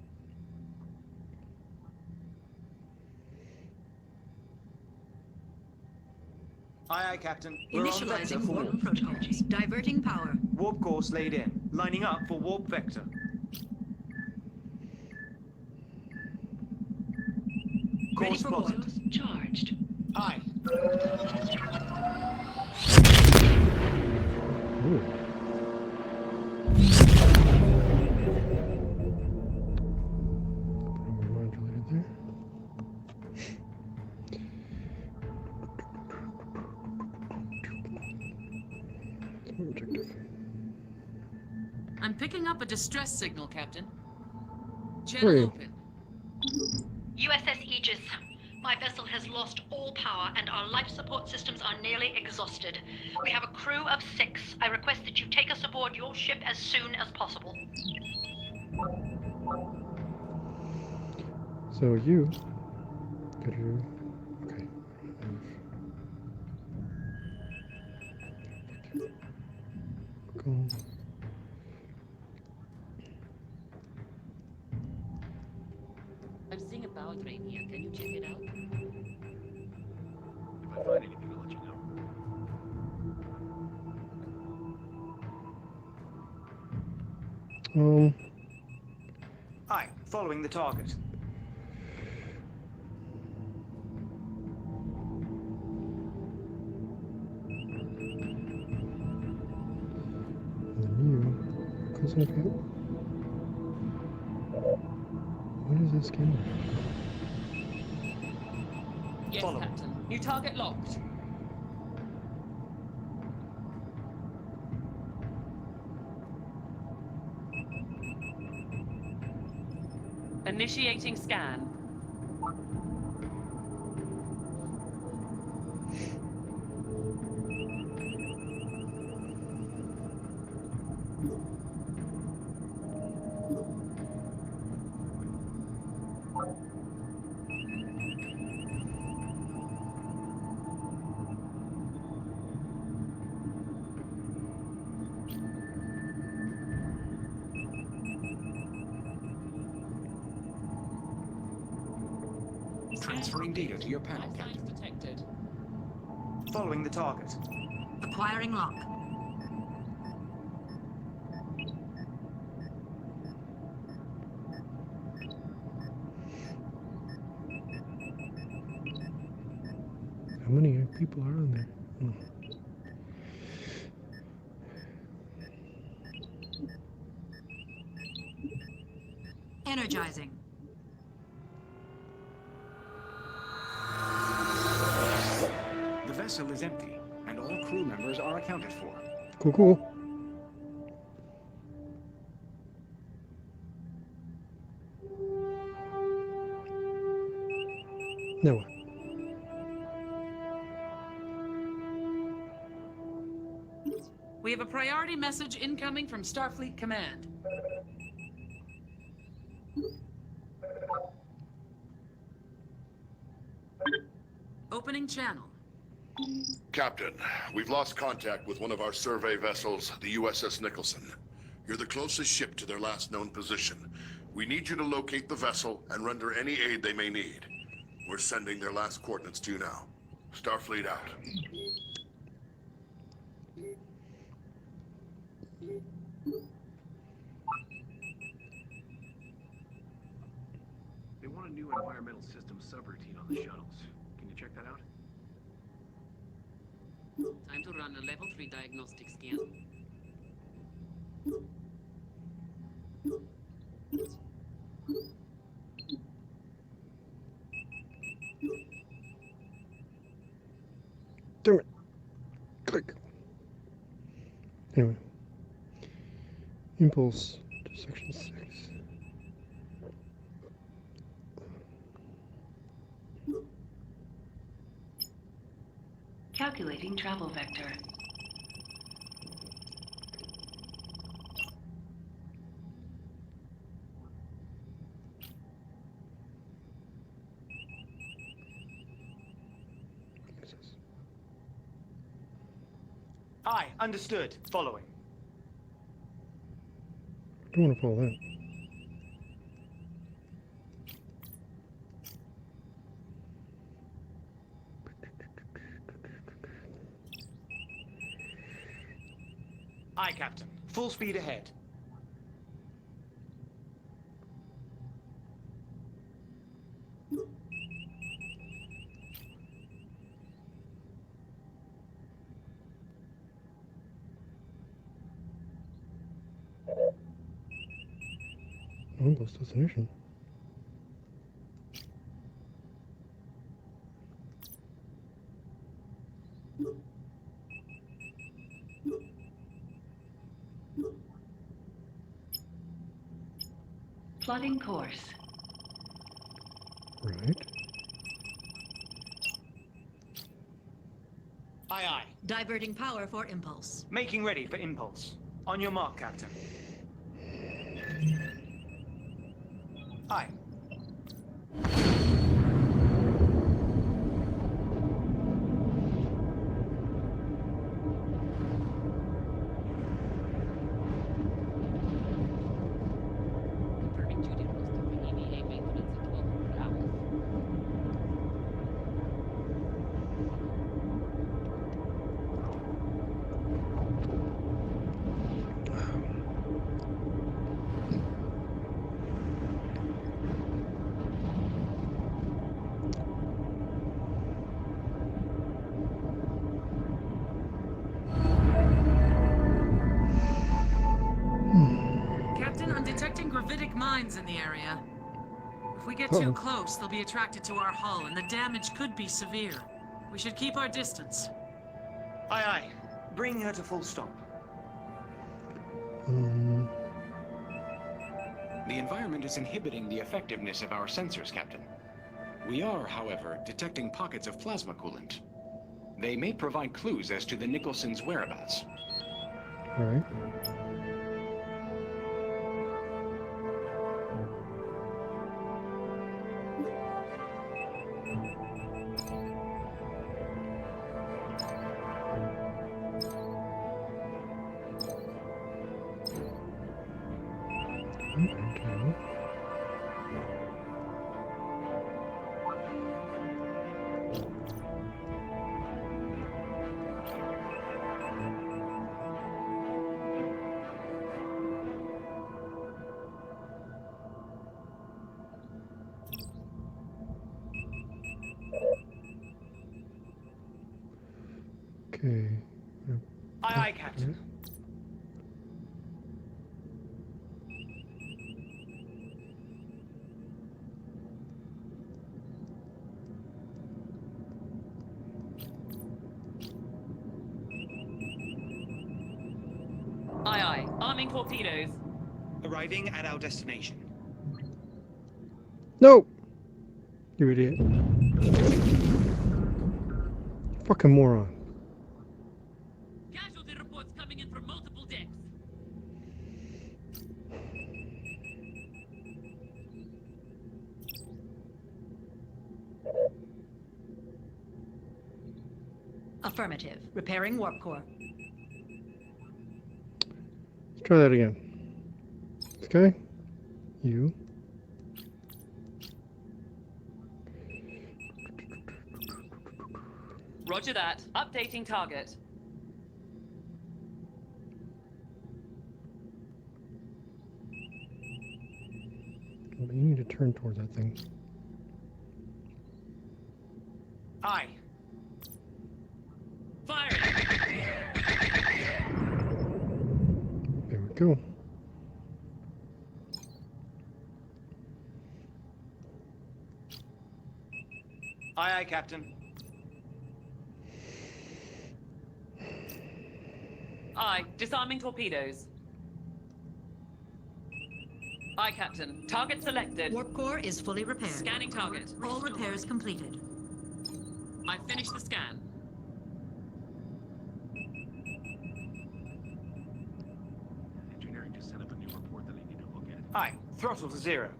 Aye, Captain. We're on vector Initializing for warp warp. protocols. Diverting power. Warp course laid in. Lining up for warp vector. Ready Course for plotted. warp. Charged. Aye. Ooh. Modulated there. Objective. I'm picking up a distress signal, Captain. Where are Channel you? open. USS Aegis. My vessel has lost all power and our life support systems are nearly exhausted. We have a crew of 6. I request that you take us aboard your ship as soon as possible. So you could you okay. Cool. I'm seeing a power drain here. Can you check it out? If I find anything, I'll let you know. Aye. Following the target. And then you close enough here. What is this camera? Yes, Follow. Captain. New target locked. Initiating scan. Transferring data to your panel, Captain. Detected. Following the target. Acquiring lock. How many people are on there? Oh. Energizing. The vessel is empty, and all crew members are accounted for. Cool, cool. Now what? We have a priority message incoming from Starfleet Command. Opening channel. Captain, we've lost contact with one of our survey vessels, the USS Nicholson. You're the closest ship to their last known position. We need you to locate the vessel and render any aid they may need. We're sending their last coordinates to you now. Starfleet out. They want a new environmental system subroutine on the shuttles. Can you check that out? Time to run a level 3 diagnostic scan. Damn it. Click. Anyway. Impulse to section 6. Calculating travel vector. Aye, understood. Following. Don't want to follow that. Aye, Captain. Full speed ahead. Oh, lost destination. Plotting course. Right. Aye, aye. Diverting power for impulse. Making ready for impulse. On your mark, Captain. Aye. Confirming duty roster for EVA maintenance at 1200 hours. Captain, I'm detecting gravitic mines in the area. If we get too close, they'll be attracted to our hull, and the damage could be severe. We should keep our distance. Aye, aye. Bring her to full stop. The environment is inhibiting the effectiveness of our sensors, Captain. We are, however, detecting pockets of plasma coolant. They may provide clues as to the Nicholson's whereabouts. All right. Okay. Okay. Aye, aye, Captain. Aye, aye. Arming torpedoes. Arriving at our destination. No! You idiot. Fucking moron. Casualty reports coming in from multiple decks. Affirmative. Repairing warp core. Let's try that again. Okay. You. Roger that. Updating target. But you need to turn towards that thing. Aye. Fire! There we go. Aye, aye, Captain. Aye. Disarming torpedoes. Aye, Captain. Target selected. Warp core is fully repaired. Scanning target. All repairs completed. I finished the scan. Engineering just set up a new report that I need to look at. Aye. Throttle to 0.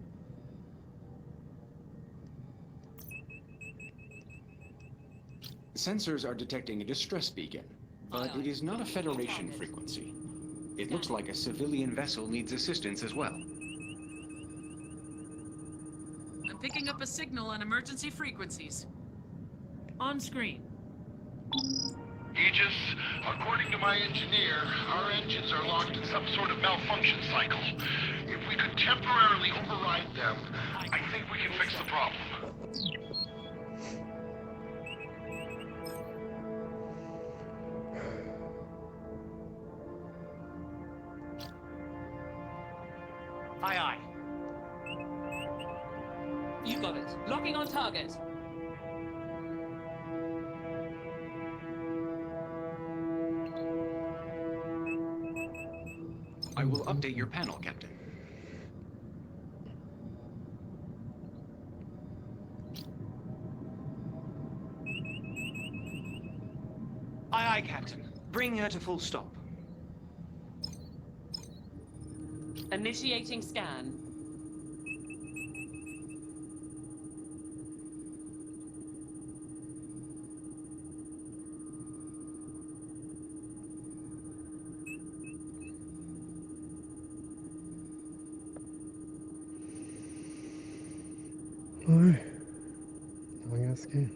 Sensors are detecting a distress beacon, but it is not a Federation frequency. It looks like a civilian vessel needs assistance as well. I'm picking up a signal on emergency frequencies. On screen. Aegis, according to my engineer, our engines are locked in some sort of malfunction cycle. If we could temporarily override them, I think we can fix the problem. Aye, aye. You got it. Locking on target. I will update your panel, Captain. Aye, aye, Captain. Bring her to full stop. Initiating scan. Alright. Now I gotta scan.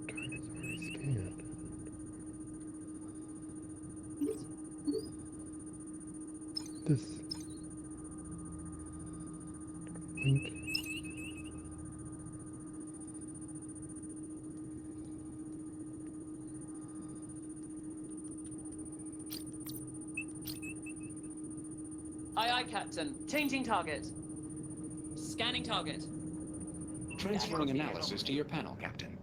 Target's already scanned. This. Link. Aye, aye, Captain. Changing target. Scanning target. Transferring analysis to your panel, Captain.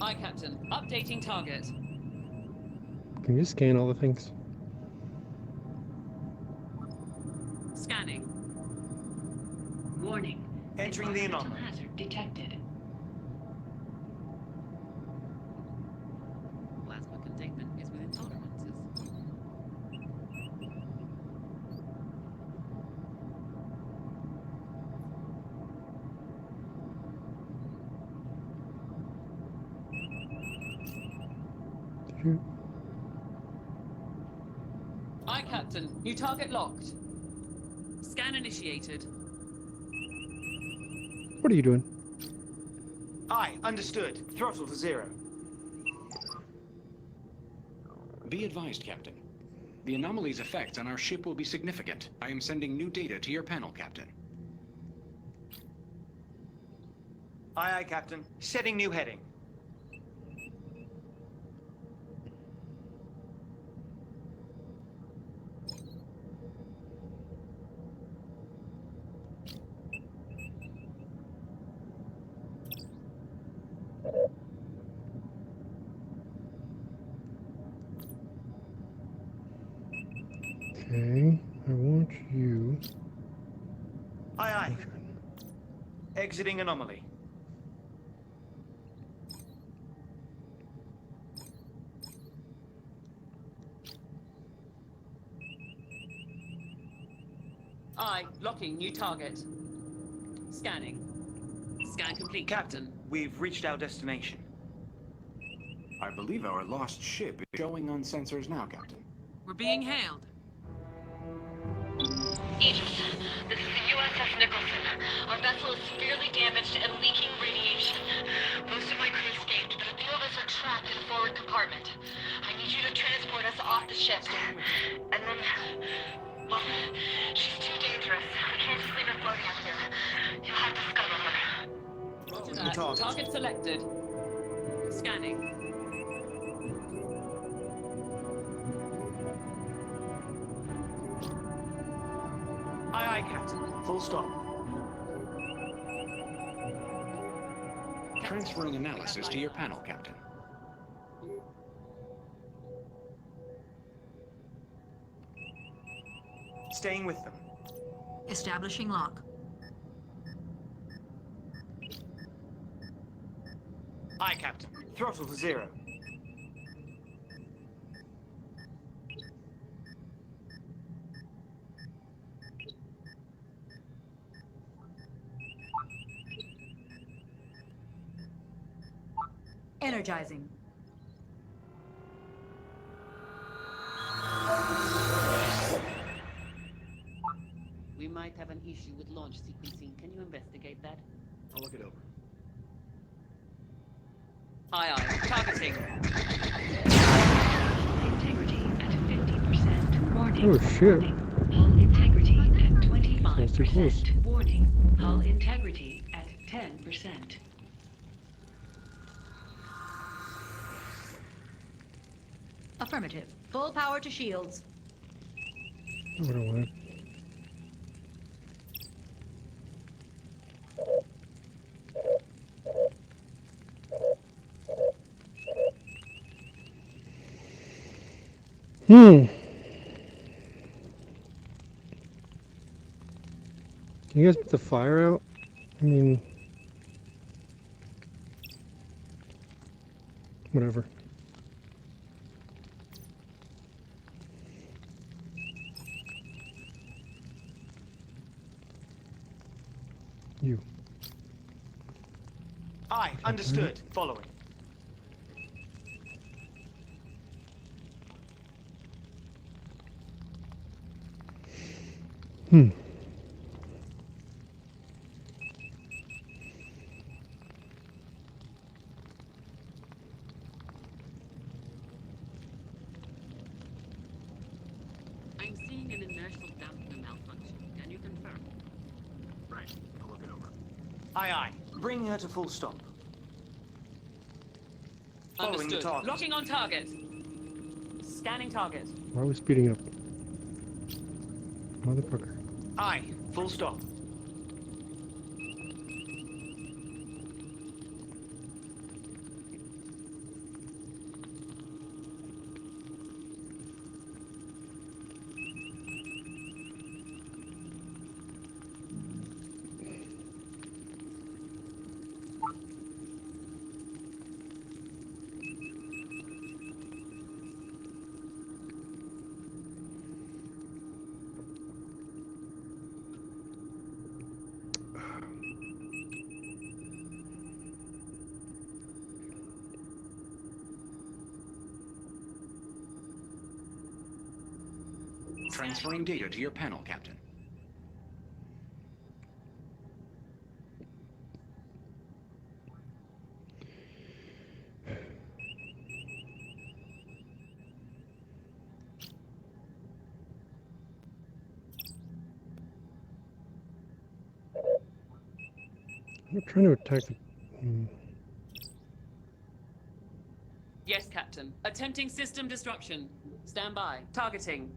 Aye, Captain. Updating target. Can you scan all the things? Scanning. Warning. Entering the Environmental anomaly. hazard detected. Plasma containment is within tolerances. Did you? Aye, Aye, Captain. New target locked. Scan initiated. What are you doing? Aye, understood. Throttle to 0. Be advised, Captain. The anomaly's effects on our ship will be significant. I am sending new data to your panel, Captain. Aye, aye, Captain. Setting new heading. Okay, I want you. Aye, aye. Exiting anomaly. Aye, locking new target. Scanning. Scan complete, Captain. We've reached our destination. I believe our lost ship is showing on sensors now, Captain. We're being hailed. Aegis, this is the USS Nicholson. Our vessel is severely damaged and leaking radiation. Most of my crew escaped, but a few of us are trapped in the forward compartment. I need you to transport us off the ship. And then... well, she's too dangerous. We can't just leave her floating out here. You'll have to scuttle her. Roger that. Target selected. Scanning. Aye, aye, Captain. Full stop. Transferring analysis to your panel, Captain. Staying with them. Establishing lock. Aye, Captain. Throttle to 0. Energizing. We might have an issue with launch sequencing. Can you investigate that? I'll look it over. Aye, aye. Targeting. Integrity at 50%. Warning. Oh shit. Hull integrity at That's too close. 25%. Warning. Hull integrity at 10%. Affirmative. Full power to shields. What do I want? Can you guys put the fire out? I mean, whatever. You. Aye, understood. Following. I'm seeing an inertial dampener malfunction. Can you confirm? Right. I'll look it over. Aye, aye. Bringing her to full stop. Following the Understood. target. Locking on target. Scanning target. Why are we speeding up? Motherfucker. Aye, full stop. Transferring data to your panel, Captain. I'm trying to attack the... Yes, Captain. Attempting system disruption. Stand by. Targeting.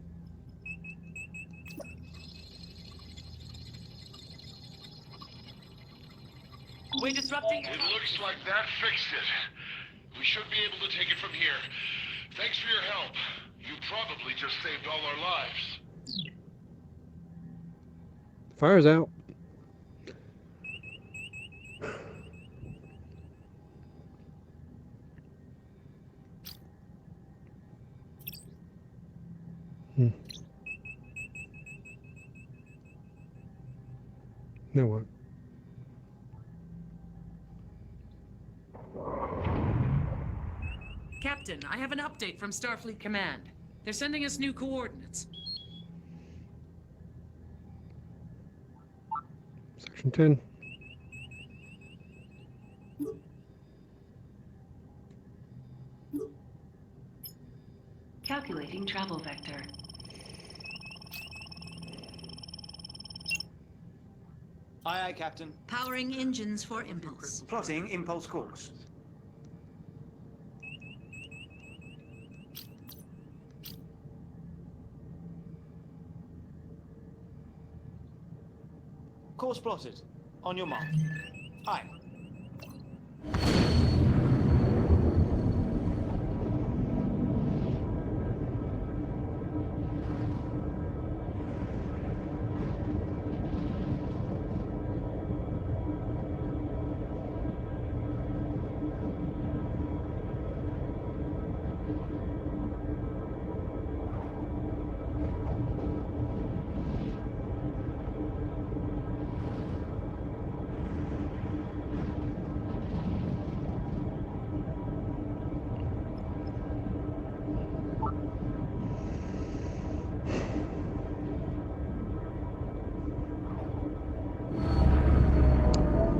We're disrupting... It looks like that fixed it. We should be able to take it from here. Thanks for your help. You probably just saved all our lives. Fire's out. Now what? Captain, I have an update from Starfleet Command. They're sending us new coordinates. Section 10. Calculating travel vector. Aye, aye, Captain. Powering engines for impulse. Plotting impulse course. Course plotted. On your mark. Aye.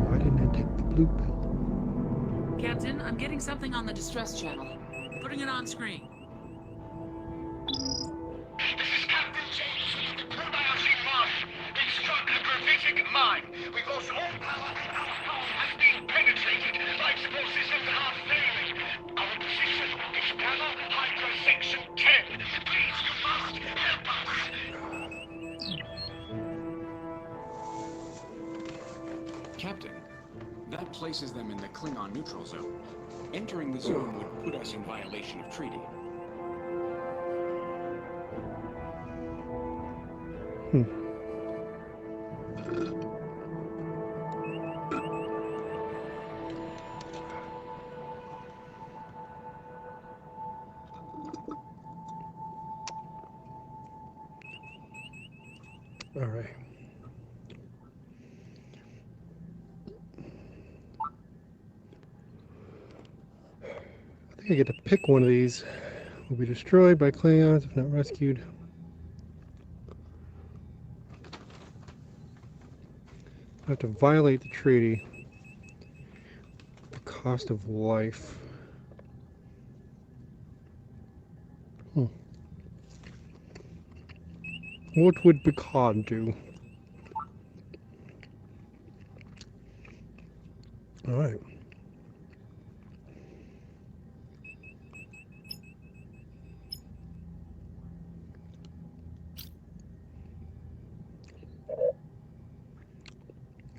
Why didn't I take the blue pill? Captain, I'm getting something on the distress channel. Putting it on screen. This is Captain James. Probiotic Marsh. It struck a gravitic mine. We've lost all power and our hull has been penetrated. Life support systems are failing. Our position is Gamma Hydra Section 10. Please, you must help us. Captain, that places them in the Klingon neutral zone. Entering the zone would put us in violation of treaty. All right. I think I get to pick one of these. Will be destroyed by Klingons if not rescued. I have to violate the treaty. The cost of life. What would Picard do? All right.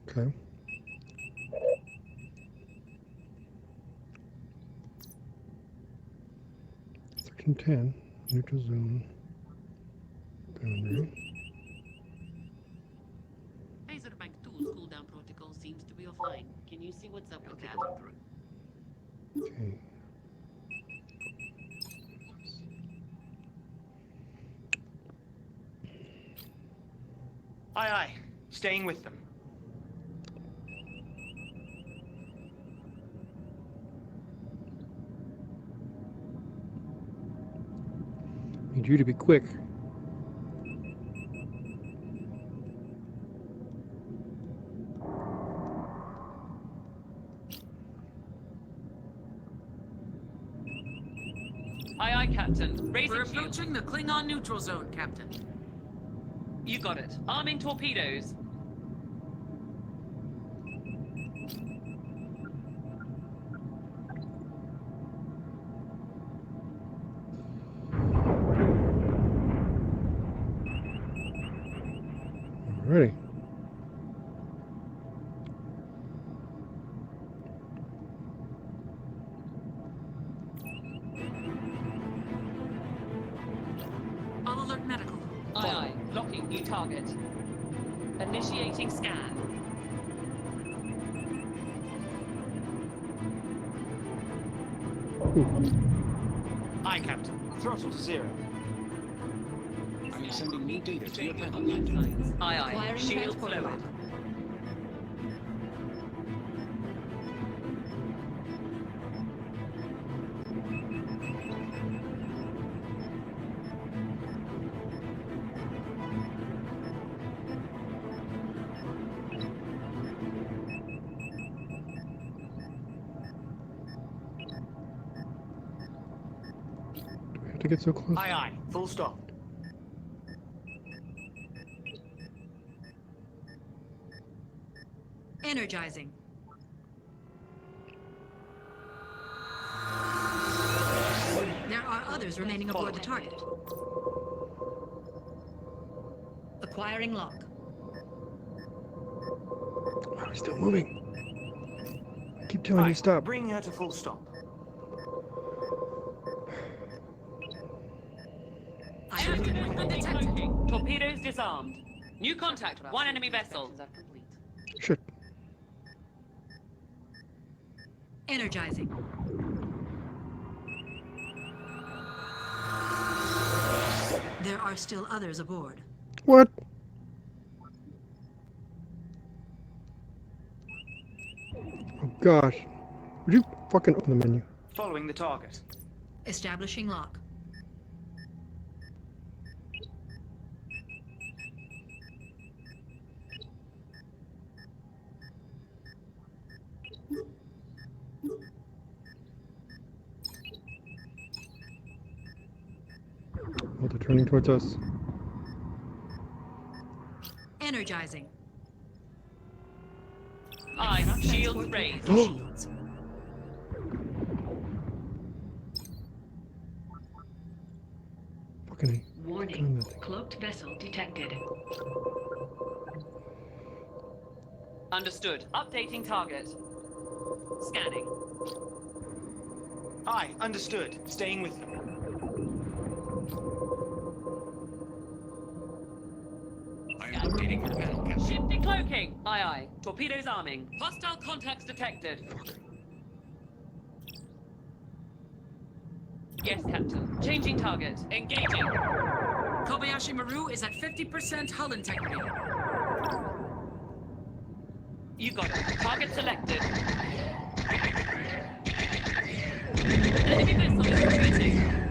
Okay. Section 10, neutral zone. Boundary. Bank 2's cooldown protocol seems to be offline. Can you see what's up with that? Okay. Aye, aye. Staying with them. Need you to be quick. Aye, Captain. We're approaching the Klingon neutral zone, Captain. You got it. Arming torpedoes. Alrighty. I'll alert medical. Aye, aye. Locking new target. Initiating scan. Aye, Captain. Throttle to 0. I'm sending new data to your panel, Captain. Aye, aye. Acquiring Shield transport fluid. pod. Do we have to get so close? Aye, aye. Full stop. Energizing. There are others remaining aboard the target. Acquiring lock. Are we still moving? I keep telling you stop. Bring her to full stop. Enemy movement detected. Torpedoes disarmed. New contact. One enemy vessel. Shit. Energizing. There are still others aboard. What? Oh gosh. Would you fucking open the menu? Following the target. Establishing lock. Oh, they're turning towards us. Energizing. Aye. Shields Transport raised. shields. Fucking A. Warning. Cloaked vessel detected. Understood. Updating target. Scanning. Aye, understood. Staying with them. I am updating your panel, Captain. Ship decloaking. Aye, aye. Torpedoes arming. Hostile contacts detected. Yes, Captain. Changing target. Engaging. Kobayashi Maru is at 50% hull integrity. You got it. Target selected. Enemy vessel is retreating.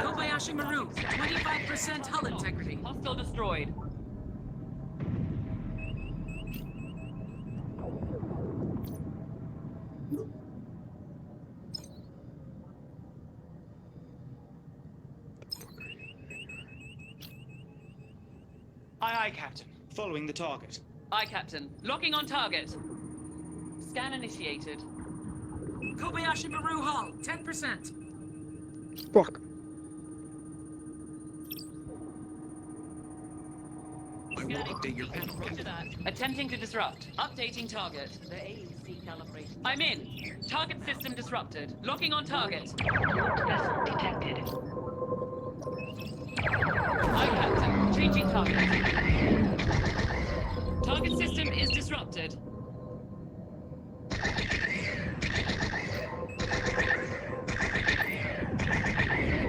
Kobayashi Maru, 25% hull integrity. Hostile destroyed. Aye, aye, Captain. Following the target. Aye, Captain. Locking on target. Scan initiated. Kobayashi Maru hull, 10%. Fuck. I will update your panel, Roger Captain. that. Attempting to disrupt. Updating target. The AEC calibration. I'm in. Target system disrupted. Locking on target. Cloaked vessel detected. Aye, Captain. Changing target. Target system is disrupted.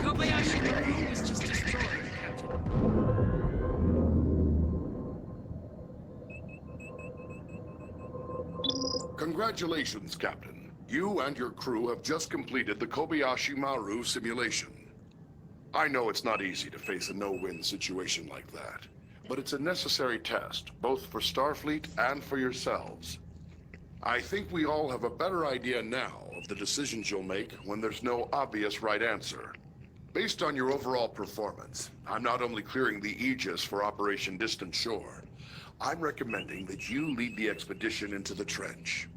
Kobayashi Maru was just destroyed, Captain. Congratulations, Captain. You and your crew have just completed the Kobayashi Maru simulation. I know it's not easy to face a no-win situation like that, but it's a necessary test, both for Starfleet and for yourselves. I think we all have a better idea now of the decisions you'll make when there's no obvious right answer. Based on your overall performance, I'm not only clearing the Aegis for Operation Distant Shore, I'm recommending that you lead the expedition into the trench.